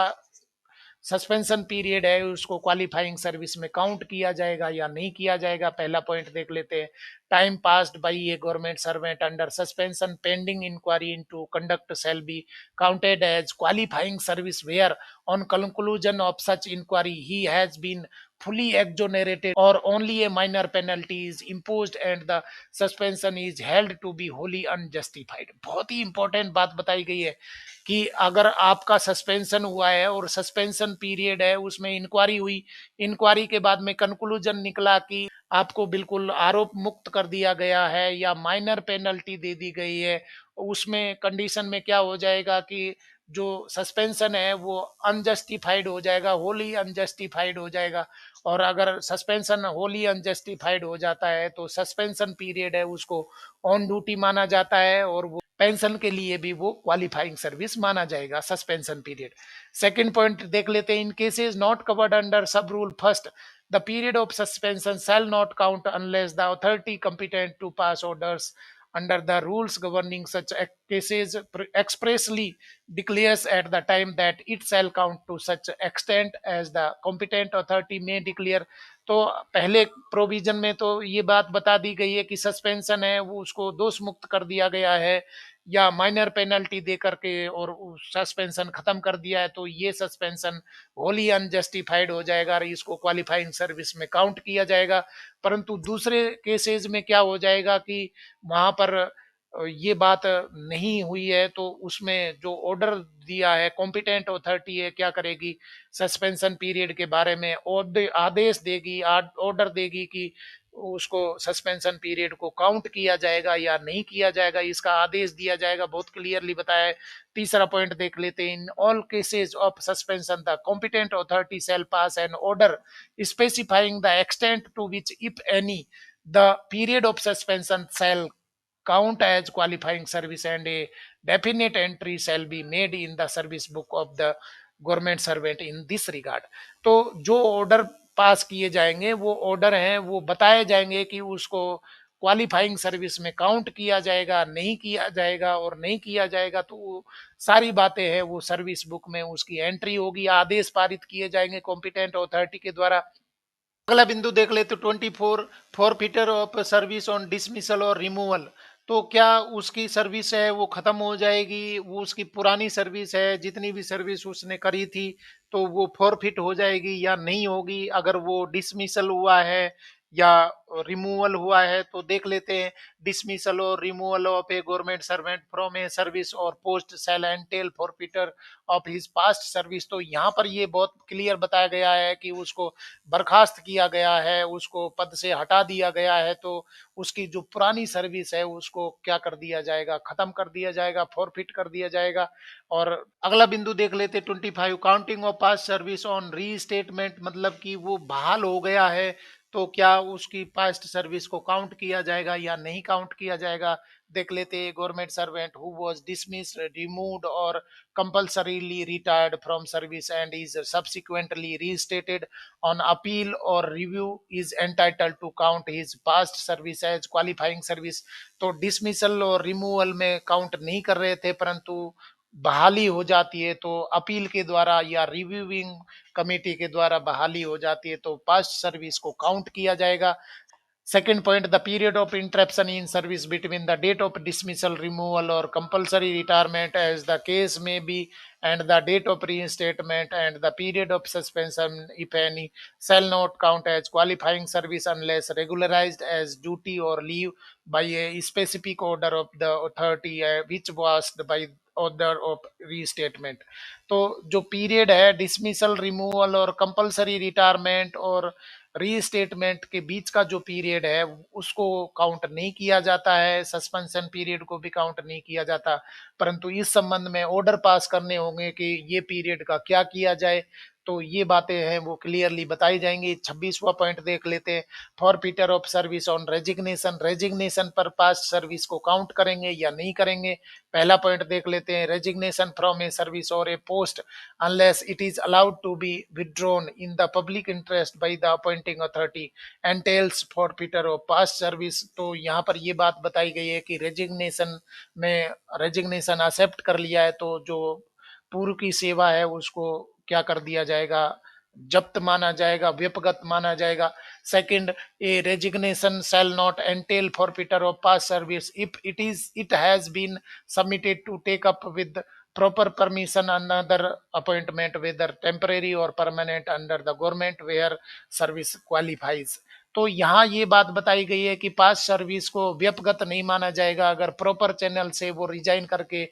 सस्पेंशन पीरियड है उसको क्वालिफाइंग सर्विस में काउंट किया जाएगा या नहीं किया जाएगा? पहला पॉइंट देख लेते हैं, time passed by a government servant under suspension pending inquiry into conduct shall be counted as qualifying service where on conclusion of such inquiry he has been fully exonerated or only a minor penalty is imposed and the suspension is held to be wholly unjustified। बहुत ही important बात बताई गई है कि अगर आपका suspension हुआ है और सस्पेंशन पीरियड है, उसमें इंक्वायरी हुई, इंक्वायरी के बाद में कंक्लूजन निकला कि आपको बिल्कुल आरोप मुक्त कर दिया गया है या माइनर पेनल्टी दे दी गई है, उसमें कंडीशन में क्या हो जाएगा कि जो सस्पेंशन है वो अनजस्टिफाइड हो जाएगा, होली अनजस्टिफाइड हो जाएगा। और अगर सस्पेंशन होली अनजस्टिफाइड हो जाता है तो सस्पेंशन पीरियड है उसको ऑन ड्यूटी माना जाता है और वो पेंशन के लिए भी वो क्वालिफाइंग सर्विस माना जाएगा सस्पेंशन पीरियड। सेकंड पॉइंट देख लेते हैं, in cases not covered under sub rule first the period of suspension shall not count unless the authority competent to pass orders under the rules governing such cases expressly declares at the time that it shall count to such extent as the competent authority may declare। तो पहले provision में तो ये बात बता दी गई है कि सस्पेंशन है वो उसको दोष मुक्त कर दिया गया है या माइनर पेनल्टी दे करके और सस्पेंशन खत्म कर दिया है, तो ये सस्पेंशन होली अनजस्टिफाइड हो जाएगा और इसको क्वालिफाइंग सर्विस में काउंट किया जाएगा। परंतु दूसरे केसेस में क्या हो जाएगा कि वहां पर ये बात नहीं हुई है, तो उसमें जो ऑर्डर दिया है कॉम्पिटेंट अथॉरिटी है क्या करेगी, सस्पेंशन पीरियड के बारे में आदेश देगी, ऑर्डर देगी कि उसको सस्पेंशन पीरियड को काउंट किया जाएगा या नहीं किया जाएगा, इसका आदेश दिया जाएगा, बहुत क्लियरली बताया है। तीसरा पॉइंट देख लेते हैं, in all cases of suspension the competent authority shall pass an order specifying the extent to which if any the period of suspension shall count as qualifying service and a definite entry shall be made in the service book of the government servant in this regard. तो जो order pass किए जाएंगे वो order हैं वो बताए जाएंगे कि उसको क्वालिफाइंग सर्विस में काउंट किया जाएगा नहीं किया जाएगा, और नहीं किया जाएगा तो सारी बातें हैं वो सर्विस बुक में उसकी एंट्री होगी, आदेश पारित किए जाएंगे कॉम्पिटेंट अथॉरिटी के द्वारा। अगला बिंदु देख लेते 24 फॉरफिटर ऑफ सर्विस ऑन डिसमिसल और रिमूवल। तो क्या उसकी सर्विस है वो खत्म हो जाएगी, वो उसकी पुरानी सर्विस है जितनी भी सर्विस उसने करी थी तो वो फॉरफिट हो जाएगी या नहीं होगी अगर वो डिसमिसल हुआ है या रिमूवल हुआ है? तो देख लेते हैं, डिसमिसल और removal of a government servant from a service और post shall entail forfeiture of his past service. तो यहाँ पर ये बहुत क्लियर बताया गया है कि उसको बर्खास्त किया गया है, उसको पद से हटा दिया गया है, तो उसकी जो पुरानी सर्विस है उसको क्या कर दिया जाएगा, खत्म कर दिया जाएगा, फॉरफिट कर दिया जाएगा। और अगला बिंदु देख लेते 25 counting of past service on री स्टेटमेंट, मतलब कि वो बहाल हो गया है तो क्या उसकी पास्ट सर्विस को काउंट किया जाएगा या नहीं काउंट किया जाएगा? देख लेते हैं, government servant who was dismissed removed और compulsorily retired from service and is subsequently reinstated on appeal or review is entitled to count his past service as qualifying service। तो डिसमिसल और रिमूवल में count नहीं कर रहे थे, परंतु बहाली हो जाती है तो अपील के द्वारा या रिव्यूइंग कमेटी के द्वारा बहाली हो जाती है तो पास्ट सर्विस को काउंट किया जाएगा। Second point, the period of interruption in service between the date of dismissal, removal, or compulsory retirement, as the case may be, and the date of reinstatement, and the period of suspension, if any, shall not count as qualifying service unless regularized as duty or leave by a specific order of the authority, which was by order of restatement. तो जो period है dismissal, removal और compulsory retirement और restatement के बीच का जो period है उसको काउंट नहीं किया जाता है, सस्पेंशन पीरियड को भी काउंट नहीं किया जाता, परंतु इस संबंध में ऑर्डर पास करने होंगे कि ये पीरियड का क्या किया जाए। तो ये बातें हैं वो क्लियरली बताई जाएंगी। 26वां पॉइंट देख लेते हैं, forfeiture of service on resignation, resignation पर पास्ट सर्विस को काउंट करेंगे या नहीं करेंगे। पहला पॉइंट देख लेते हैं, रेजिग्नेशन फ्रॉम ए सर्विस और ए post unless it is allowed to be withdrawn in the public interest by the appointing authority entails forfeiture of past service। तो यहाँ पर ये बात बताई गई है कि रेजिग्नेशन में रेजिग्नेशन एक्सेप्ट कर लिया है तो जो पूर्व की सेवा है उसको क्या कर दिया जाएगा, जब्त माना जाएगा, व्यपगत माना जाएगा। Second, a resignation shall not entail forfeiture of past service if it has been submitted to take up with proper permission another appointment whether temporary or permanent under the government where service qualifies। तो यहाँ ये बात बताई गई है कि पास service को व्यपगत नहीं माना जाएगा, अगर प्रॉपर चैनल से वो रिजाइन करके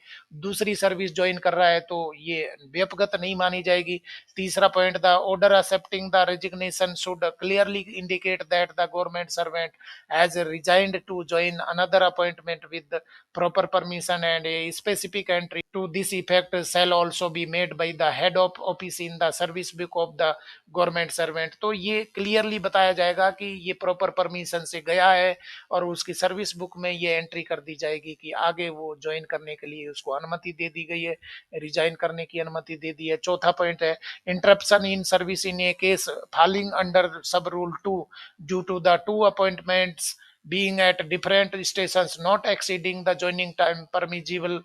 दूसरी सर्विस ज्वाइन कर रहा है तो ये व्यपगत नहीं मानी जाएगी। तीसरा point, the order accepting the resignation should clearly indicate that the government servant has resigned to join another appointment with proper permission, and a specific entry to this effect shall also be made by the head of office in the service book of the government servant. तो ये clearly बताया जाएगा कि ये proper permission से गया है और उसकी सर्विस बुक में ये एंट्री कर दी जाएगी कि आगे वो ज्वाइन करने के लिए उसको अनुमति दे दी गई है, रिजाइन करने की अनुमति दे दी है। चौथा पॉइंट है, interruption in service in a case falling under sub rule 2 due to the two appointments being at different stations not exceeding the joining time permissible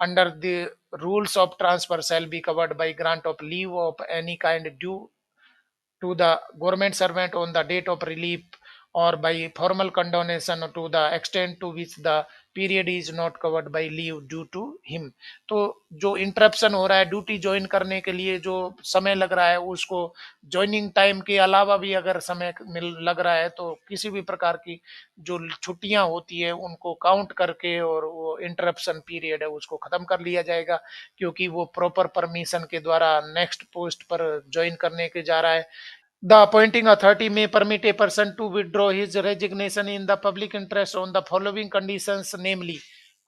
under the rules of transfer shall be covered by grant of leave of any kind due to the government servant on the date of relief or by formal condonation to the extent to which the period is not covered by leave due to him। तो जो interruption हो रहा है duty join करने के लिए जो समय लग रहा है उसको ज्वाइनिंग टाइम के अलावा भी अगर समय मिल लग रहा है तो किसी भी प्रकार की जो छुट्टियां होती है उनको काउंट करके और वो इंटरप्शन पीरियड है उसको खत्म कर लिया जाएगा, क्योंकि वो प्रॉपर परमिशन के द्वारा नेक्स्ट पोस्ट पर ज्वाइन करने के जा रहा है। The appointing authority may permit a person to withdraw his resignation in the public interest on the following conditions, namely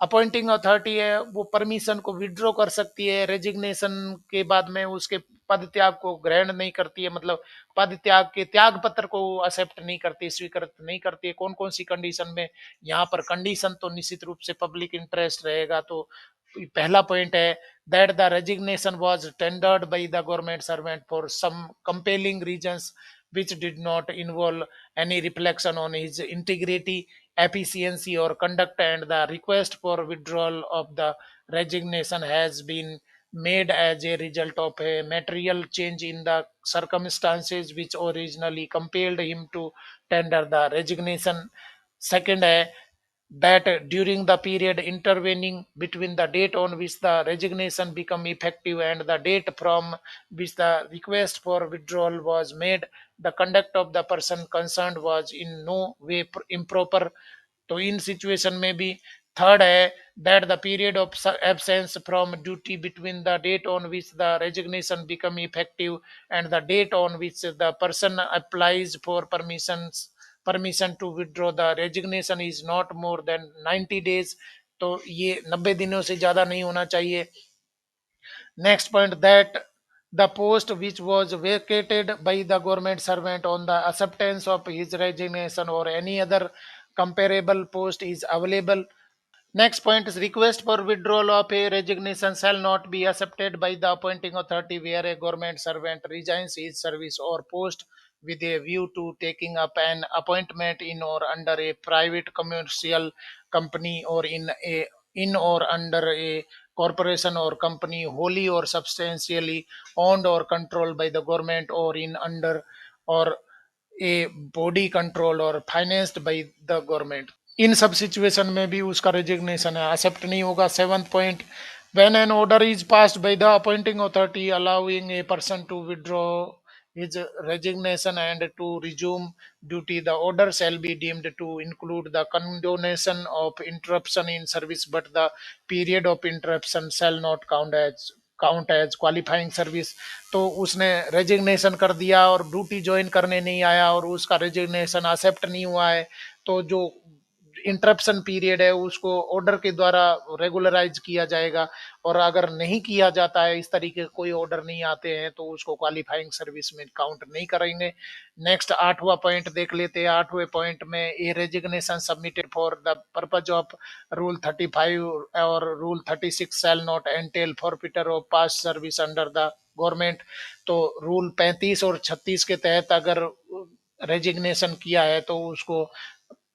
appointing authority है वो परमिशन को विड्रॉ कर सकती है, रेजिग्नेशन के बाद में उसके पद त्याग को ग्रहण नहीं करती है, मतलब पद त्याग के त्याग पत्र को एक्सेप्ट नहीं करती, स्वीकृत नहीं करती है। कौन कौन सी कंडीशन में, यहाँ पर कंडीशन तो निश्चित रूप से पब्लिक इंटरेस्ट रहेगा। तो पहला पॉइंट है that the resignation was tendered by the government servant for some compelling reasons which did not involve any reflection on his integrity, efficiency, or conduct, and the request for withdrawal of the resignation has been made as a result of a material change in the circumstances which originally compelled him to tender the resignation। Second है that during the period intervening between the date on which the resignation become effective and the date from which the request for withdrawal was made, the conduct of the person concerned was in no way improper। तो इन situation में भी third है that the period of absence from duty between the date on which the resignation become effective and the date on which the person applies for permission to withdraw the resignation is not more than 90 days। तो ये 90 दिनों से ज्यादा नहीं होना चाहिए। Next point, that the post which was vacated by the government servant on the acceptance of his resignation or any other comparable post is available। Next point is request for withdrawal of a resignation shall not be accepted by the appointing authority where a government servant resigns his service or post with a view to taking up an appointment in or under a private commercial company or in or under a corporation or company wholly or substantially owned or controlled by the government or in under or a body control और financed by the government. इन सब situation में भी उसका resignation है accept नहीं होगा। Seventh point, when an order is passed by the appointing authority allowing a person to withdraw his resignation and to resume duty, the order shall be deemed to include the condonation of interruption in service, but the period of interruption shall not count as qualifying service। तो उसने resignation कर दिया और duty join करने नहीं आया और उसका रेजिग्नेशन एक्सेप्ट नहीं हुआ है, तो जो इंटरप्शन पीरियड है उसको ऑर्डर के द्वारा रेगुलराइज किया जाएगा। और अगर नहीं किया जाता है, इस तरीके के कोई ऑर्डर नहीं आते हैं, तो उसको क्वालिफाइंग सर्विस में काउंट नहीं करेंगे। नेक्स्ट आठवां पॉइंट देख लेते हैं। आठवें पॉइंट में a resignation submitted for the purpose of rule 35 और rule 36 shall not entail forfeiture of past service under the government. तो रूल 35 और 36 के तहत अगर रेजिग्नेशन किया है तो उसको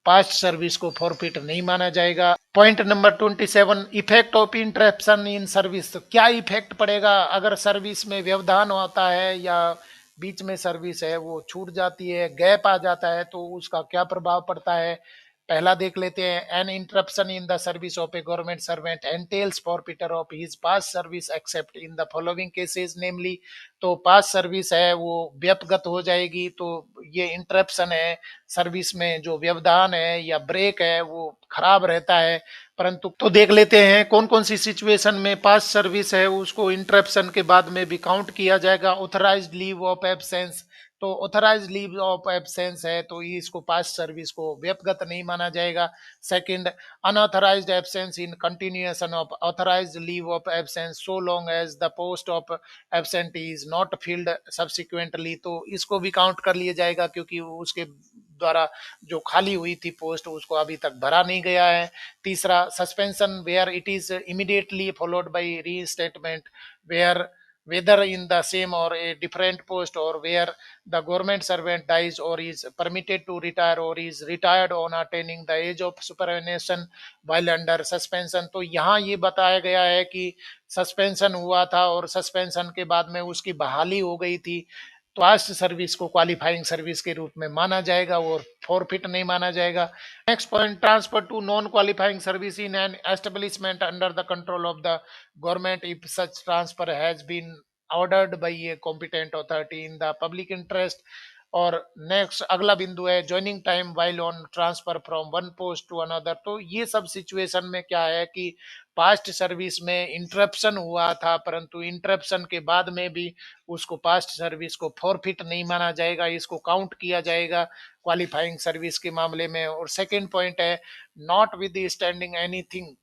पास्ट सर्विस को फॉरफिट नहीं माना जाएगा। Point number 27, effect of interruption in service. तो क्या इफेक्ट पड़ेगा अगर सर्विस में व्यवधान होता है या बीच में सर्विस है वो छूट जाती है, गैप आ जाता है, तो उसका क्या प्रभाव पड़ता है। पहला देख लेते हैं। An interruption in the service of a government servant entails forfeiture of his past service except in the following cases namely. तो पास्ट सर्विस है वो व्यपगत हो जाएगी, तो ये इंटरप्शन है, सर्विस में जो व्यवधान है या ब्रेक है वो खराब रहता है। परंतु तो देख लेते हैं कौन कौन सी सिचुएशन में पास्ट सर्विस है उसको इंटरप्शन के बाद में भी काउंट किया जाएगा। ऑथराइज्ड लीव ऑफ एब्सेंस, तो ऑथराइज लीव ऑफ एब्सेंस है तो इसको पास्ट सर्विस को व्यपगत नहीं माना जाएगा। Second, unauthorised absence in continuation of authorised leave of absence so long as the post of absentee is not filled subsequently, तो इसको भी काउंट कर लिया जाएगा क्योंकि उसके द्वारा जो खाली हुई थी पोस्ट उसको अभी तक भरा नहीं गया है। तीसरा, suspension where it is immediately followed by reinstatement, where whether in the same or a different post, or where the government servant dies or is permitted to retire or is retired on attaining the age of superannuation while under suspension। तो यहाँ ये बताया गया है कि suspension हुआ था और सस्पेंशन के बाद में उसकी बहाली हो गई थी, तो पास्ट सर्विस को क्वालिफाइंग सर्विस के रूप में माना जाएगा और फॉरफिट नहीं माना जाएगा। Next point, transfer to non qualifying service in an establishment under the control of the government if such transfer has been ordered by a competent authority in the public interest। और next अगला बिंदु है joining time while on transfer from one post to another. तो ये सब situation में क्या है कि पास्ट सर्विस में इंटरप्शन हुआ था, परंतु इंटरप्शन के बाद में भी उसको पास्ट सर्विस को फॉरफिट नहीं माना जाएगा, इसको काउंट किया जाएगा क्वालिफाइंग सर्विस के मामले में। और सेकेंड पॉइंट है, not with standing anything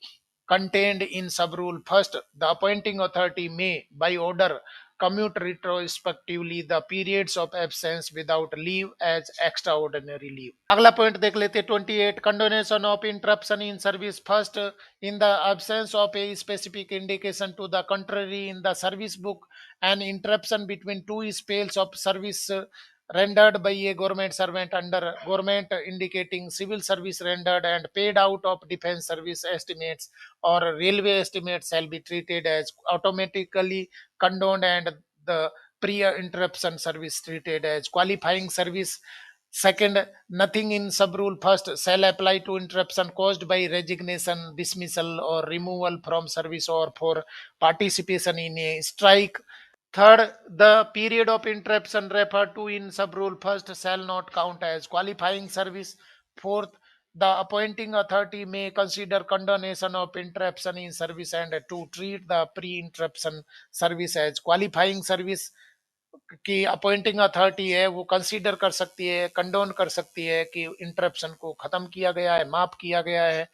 contained in sub-rule first, the appointing authority may, by order, commute retrospectively the periods of absence without leave as extraordinary leave। अगला पॉइंट देख लेते हैं 28, condonation of interruption in service first, in the absence of a specific indication to the contrary in the service book, an interruption between two spells of service rendered by a government servant under government indicating civil service rendered and paid out of defense service estimates or railway estimates shall be treated as automatically condoned, and the pre-interruption service treated as qualifying service। Second, nothing in sub-rule first shall apply to interruption caused by resignation, dismissal, or removal from service or for participation in a strike। Third, the period of interruption referred to in sub-rule first shall not count as qualifying service। Fourth, the appointing authority may consider condonation of interruption in service and to treat the pre-interruption service as qualifying service। कि appointing authority है वो consider कर सकती है, condone कर सकती है कि इंटरप्शन को खत्म किया गया है, माफ किया गया है।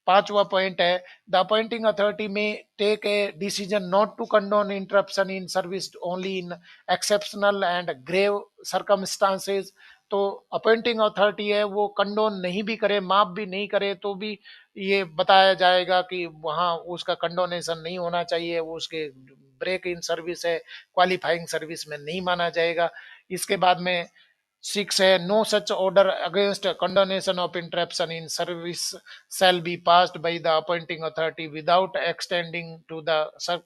पांचवा पॉइंट है, the appointing authority may take a decision not to condone interruption in service only in exceptional and grave circumstances. तो अपॉइंटिंग अथॉरिटी है वो कंडोन नहीं भी करे, माफ भी नहीं करे, तो भी ये बताया जाएगा कि वहाँ उसका कंडोनेशन नहीं होना चाहिए, वो उसके ब्रेक इन सर्विस है, क्वालिफाइंग सर्विस में नहीं माना जाएगा। इसके बाद में 6 है, no such order against condonation of interruption in service shall be passed by the appointing authority without extending to the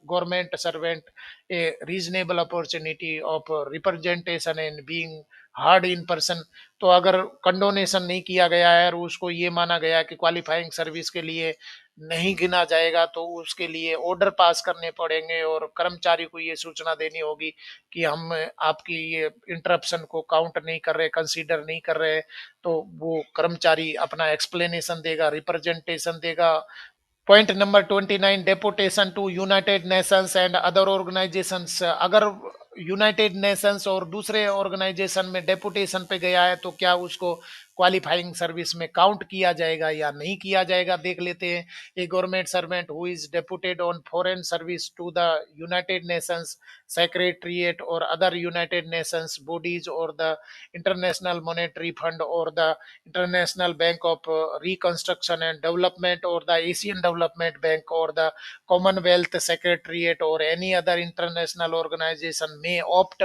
government servant a reasonable opportunity of representation and being heard in person। तो अगर condonation नहीं किया गया है और उसको ये माना गया कि क्वालिफाइंग सर्विस के लिए नहीं गिना जाएगा, तो उसके लिए ऑर्डर पास करने पड़ेंगे और कर्मचारी को ये सूचना देनी होगी कि हम आपकी ये इंटरप्शन को काउंट नहीं कर रहे, कंसीडर नहीं कर रहे। तो वो कर्मचारी अपना एक्सप्लेनेशन देगा, रिप्रेजेंटेशन देगा। Point number 29, deputation to United Nations and other organisations. अगर यूनाइटेड नेशंस और दूसरे ऑर्गेनाइजेशन में डेपुटेशन पे गया है तो क्या उसको क्वालिफाइंग सर्विस में काउंट किया जाएगा या नहीं किया जाएगा, देख लेते हैं। A government servant who is deputed on foreign service to the United Nations secretariat और अदर यूनाइटेड नेशंस बॉडीज और द इंटरनेशनल मॉनेटरी फंड और the International Bank of Reconstruction and Development or the Asian Development Bank or the Commonwealth Secretariat or any other international organization may opt।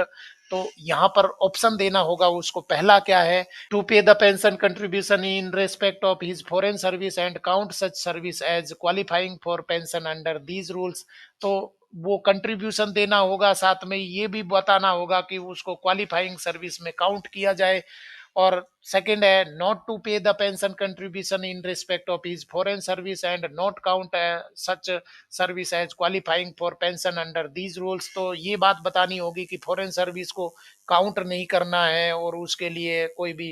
तो यहाँ पर option देना होगा उसको। पहला क्या है, to pay the pension contribution in respect of his foreign service and count such service as qualifying for pension under these rules. तो वो कंट्रीब्यूशन देना होगा, साथ में ये भी बताना होगा कि उसको क्वालिफाइंग सर्विस में काउंट किया जाए। और सेकंड है, not to pay the pension contribution in respect of his foreign service and not count such service as qualifying for pension under these rules. तो ये बात बतानी होगी कि फॉरेन सर्विस को काउंट नहीं करना है और उसके लिए कोई भी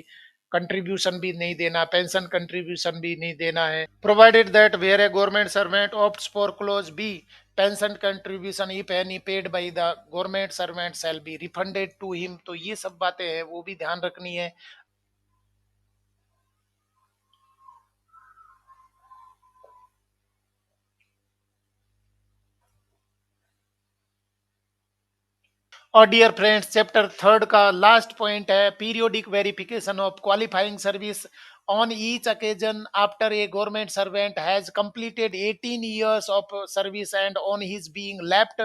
कंट्रीब्यूशन भी नहीं देना, पेंशन कंट्रीब्यूशन भी नहीं देना है। Provided that where a government servant opts for clause b pension contribution if any paid by the government servant shall be refunded to him. तो ये सब बातें हैं, वो भी ध्यान रखनी है। और डियर फ्रेंड्स, चैप्टर थर्ड का लास्ट पॉइंट है periodic verification of qualifying service on each occasion after a government servant has completed 18 years of service and on his being left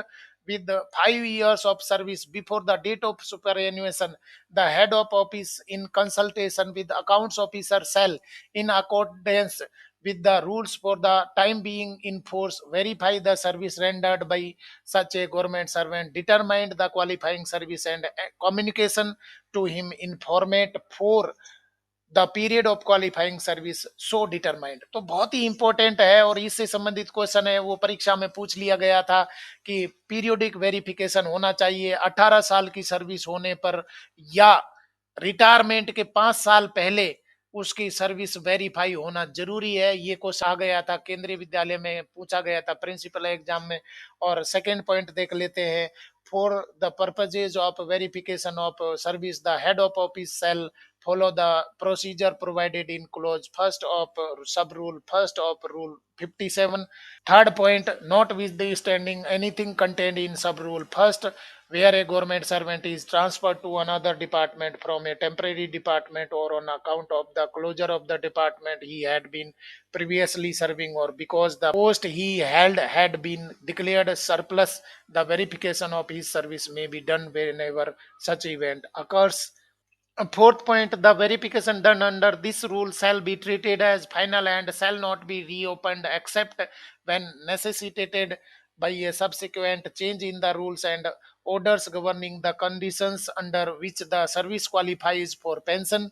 with 5 years of service before the date of superannuation, the head of office in consultation with accounts officer shall, in accordance with the rules for the time being in force, verify the service rendered by such a government servant, determined the qualifying service and communication to him in format for the period of qualifying service so determined. तो बहुत ही important है और इससे संबंधित question है, वो परीक्षा में पूछ लिया गया था कि पीरियोडिक वेरिफिकेशन होना चाहिए 18 साल की सर्विस होने पर या रिटायरमेंट के 5 साल पहले उसकी सर्विस वेरीफाई होना जरूरी है। ये क्वेश्चन आ गया था, केंद्रीय विद्यालय में पूछा गया था प्रिंसिपल एग्जाम में। और सेकेंड पॉइंट देख लेते हैं, for the purposes of verification of service the head of office shall follow the procedure provided in clause first of sub rule first of rule 57। third point, notwithstanding anything contained in sub rule first where a government servant is transferred to another department from a temporary department or on account of the closure of the department he had been previously serving or because the post he held had been declared surplus, the verification of his service may be done whenever such event occurs। Fourth point, the verification done under this rule shall be treated as final and shall not be reopened except when necessitated by a subsequent change in the rules and orders governing the conditions under which the service qualifies for pension।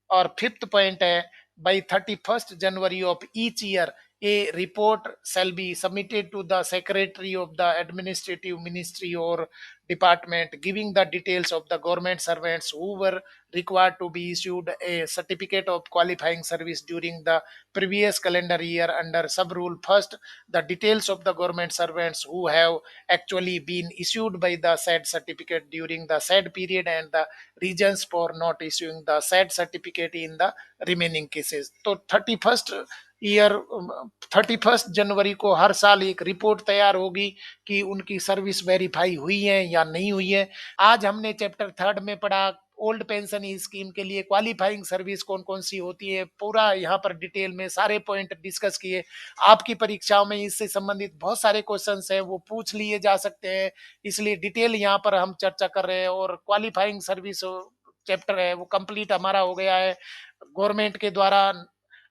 और fifth point है, by 31st January of each year a report shall be submitted to the secretary of the administrative ministry or department giving the details of the government servants who were required to be issued a certificate of qualifying service during the previous calendar year under sub rule first, the details of the government servants who have actually been issued by the said certificate during the said period and the reasons for not issuing the said certificate in the remaining cases। तो 31st year 31 जनवरी को हर साल एक report तैयार होगी कि उनकी service verify हुई है या नहीं हुई है। आज हमने चैप्टर थर्ड में पढ़ा ओल्ड पेंशन स्कीम के लिए क्वालिफाइंग सर्विस कौन कौन सी होती है, पूरा यहाँ पर डिटेल में सारे पॉइंट डिस्कस किए। आपकी परीक्षाओं में इससे संबंधित बहुत सारे क्वेश्चंस हैं, वो पूछ लिए जा सकते हैं, इसलिए डिटेल यहाँ पर हम चर्चा कर रहे हैं। और क्वालिफाइंग सर्विस चैप्टर है वो कंप्लीट हमारा हो गया है। गवर्नमेंट के द्वारा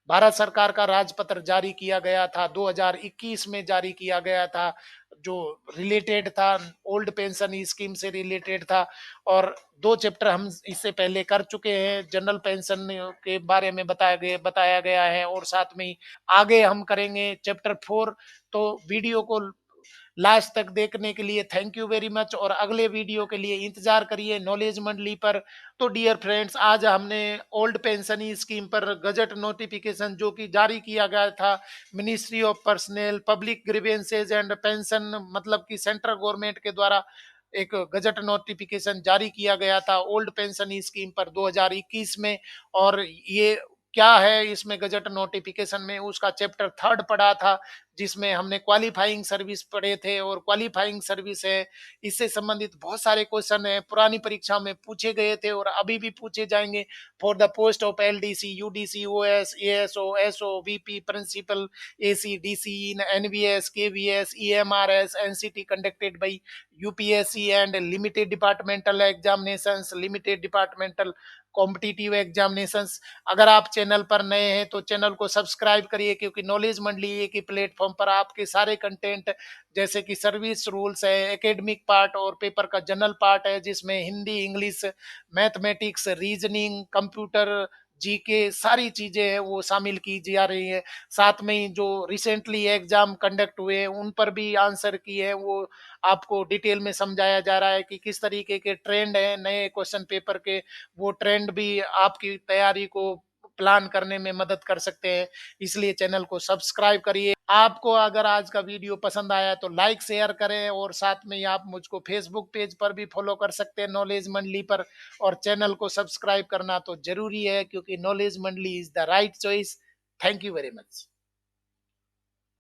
भारत सरकार का राजपत्र जारी किया गया था, 2021 में जारी किया गया था, जो रिलेटेड था, ओल्ड पेंशन स्कीम से रिलेटेड था। और 2 चैप्टर हम इससे पहले कर चुके हैं, जनरल पेंशन के बारे में बताया गया है, और साथ में ही आगे हम करेंगे चैप्टर 4। तो वीडियो को लास्ट तक देखने के लिए थैंक यू वेरी मच, और अगले वीडियो के लिए इंतजार करिए नॉलेज मंडली पर। तो डियर फ्रेंड्स, आज हमने ओल्ड पेंशन स्कीम पर गजट नोटिफिकेशन जो कि जारी किया गया था ministry of personnel public grievances and pension, मतलब कि सेंट्रल गवर्नमेंट के द्वारा एक गजट नोटिफिकेशन जारी किया गया था ओल्ड पेंशन स्कीम पर 2021 में। और ये क्या है इसमें गजट नोटिफिकेशन में, उसका चैप्टर 3 पढ़ा था, जिसमें हमने क्वालिफाइंग सर्विस पढ़े थे। और क्वालिफाइंग सर्विस है, इससे संबंधित बहुत सारे क्वेश्चन है, पुरानी परीक्षा में पूछे गए थे और अभी भी पूछे जाएंगे। For the post of LDC, UDC, OS, ASO, SO, VP, principal, AC, DC, NVS, KVS, EMRS, NCT conducted by UPSC and limited departmental examinations, limited departmental competitive examinations. अगर आप चैनल पर नए हैं तो चैनल को सब्सक्राइब करिए, क्योंकि knowledge मंडली एक ही प्लेटफॉर्म पर आपके सारे कंटेंट, जैसे कि सर्विस रूल्स है, एकेडमिक पार्ट और पेपर का जनरल पार्ट है, जिसमें Hindi, English, mathematics, reasoning, computer, GK, सारी चीजें हैं वो शामिल की जा रही है। साथ में ही जो रिसेंटली एग्जाम कंडक्ट हुए हैं उन पर भी आंसर किए हैं, वो आपको डिटेल में समझाया जा रहा है कि किस तरीके के ट्रेंड है नए क्वेश्चन पेपर के। वो ट्रेंड भी आपकी तैयारी को प्लान करने में मदद कर सकते हैं। इसलिए चैनल को सब्सक्राइब करिए। आपको अगर आज का वीडियो पसंद आया तो लाइक शेयर करें, और साथ में ही आप मुझको फेसबुक पेज पर भी फॉलो कर सकते हैं नॉलेज मंडली पर। और चैनल को सब्सक्राइब करना तो जरूरी है, क्योंकि नॉलेज मंडली is the right choice. Thank you very much.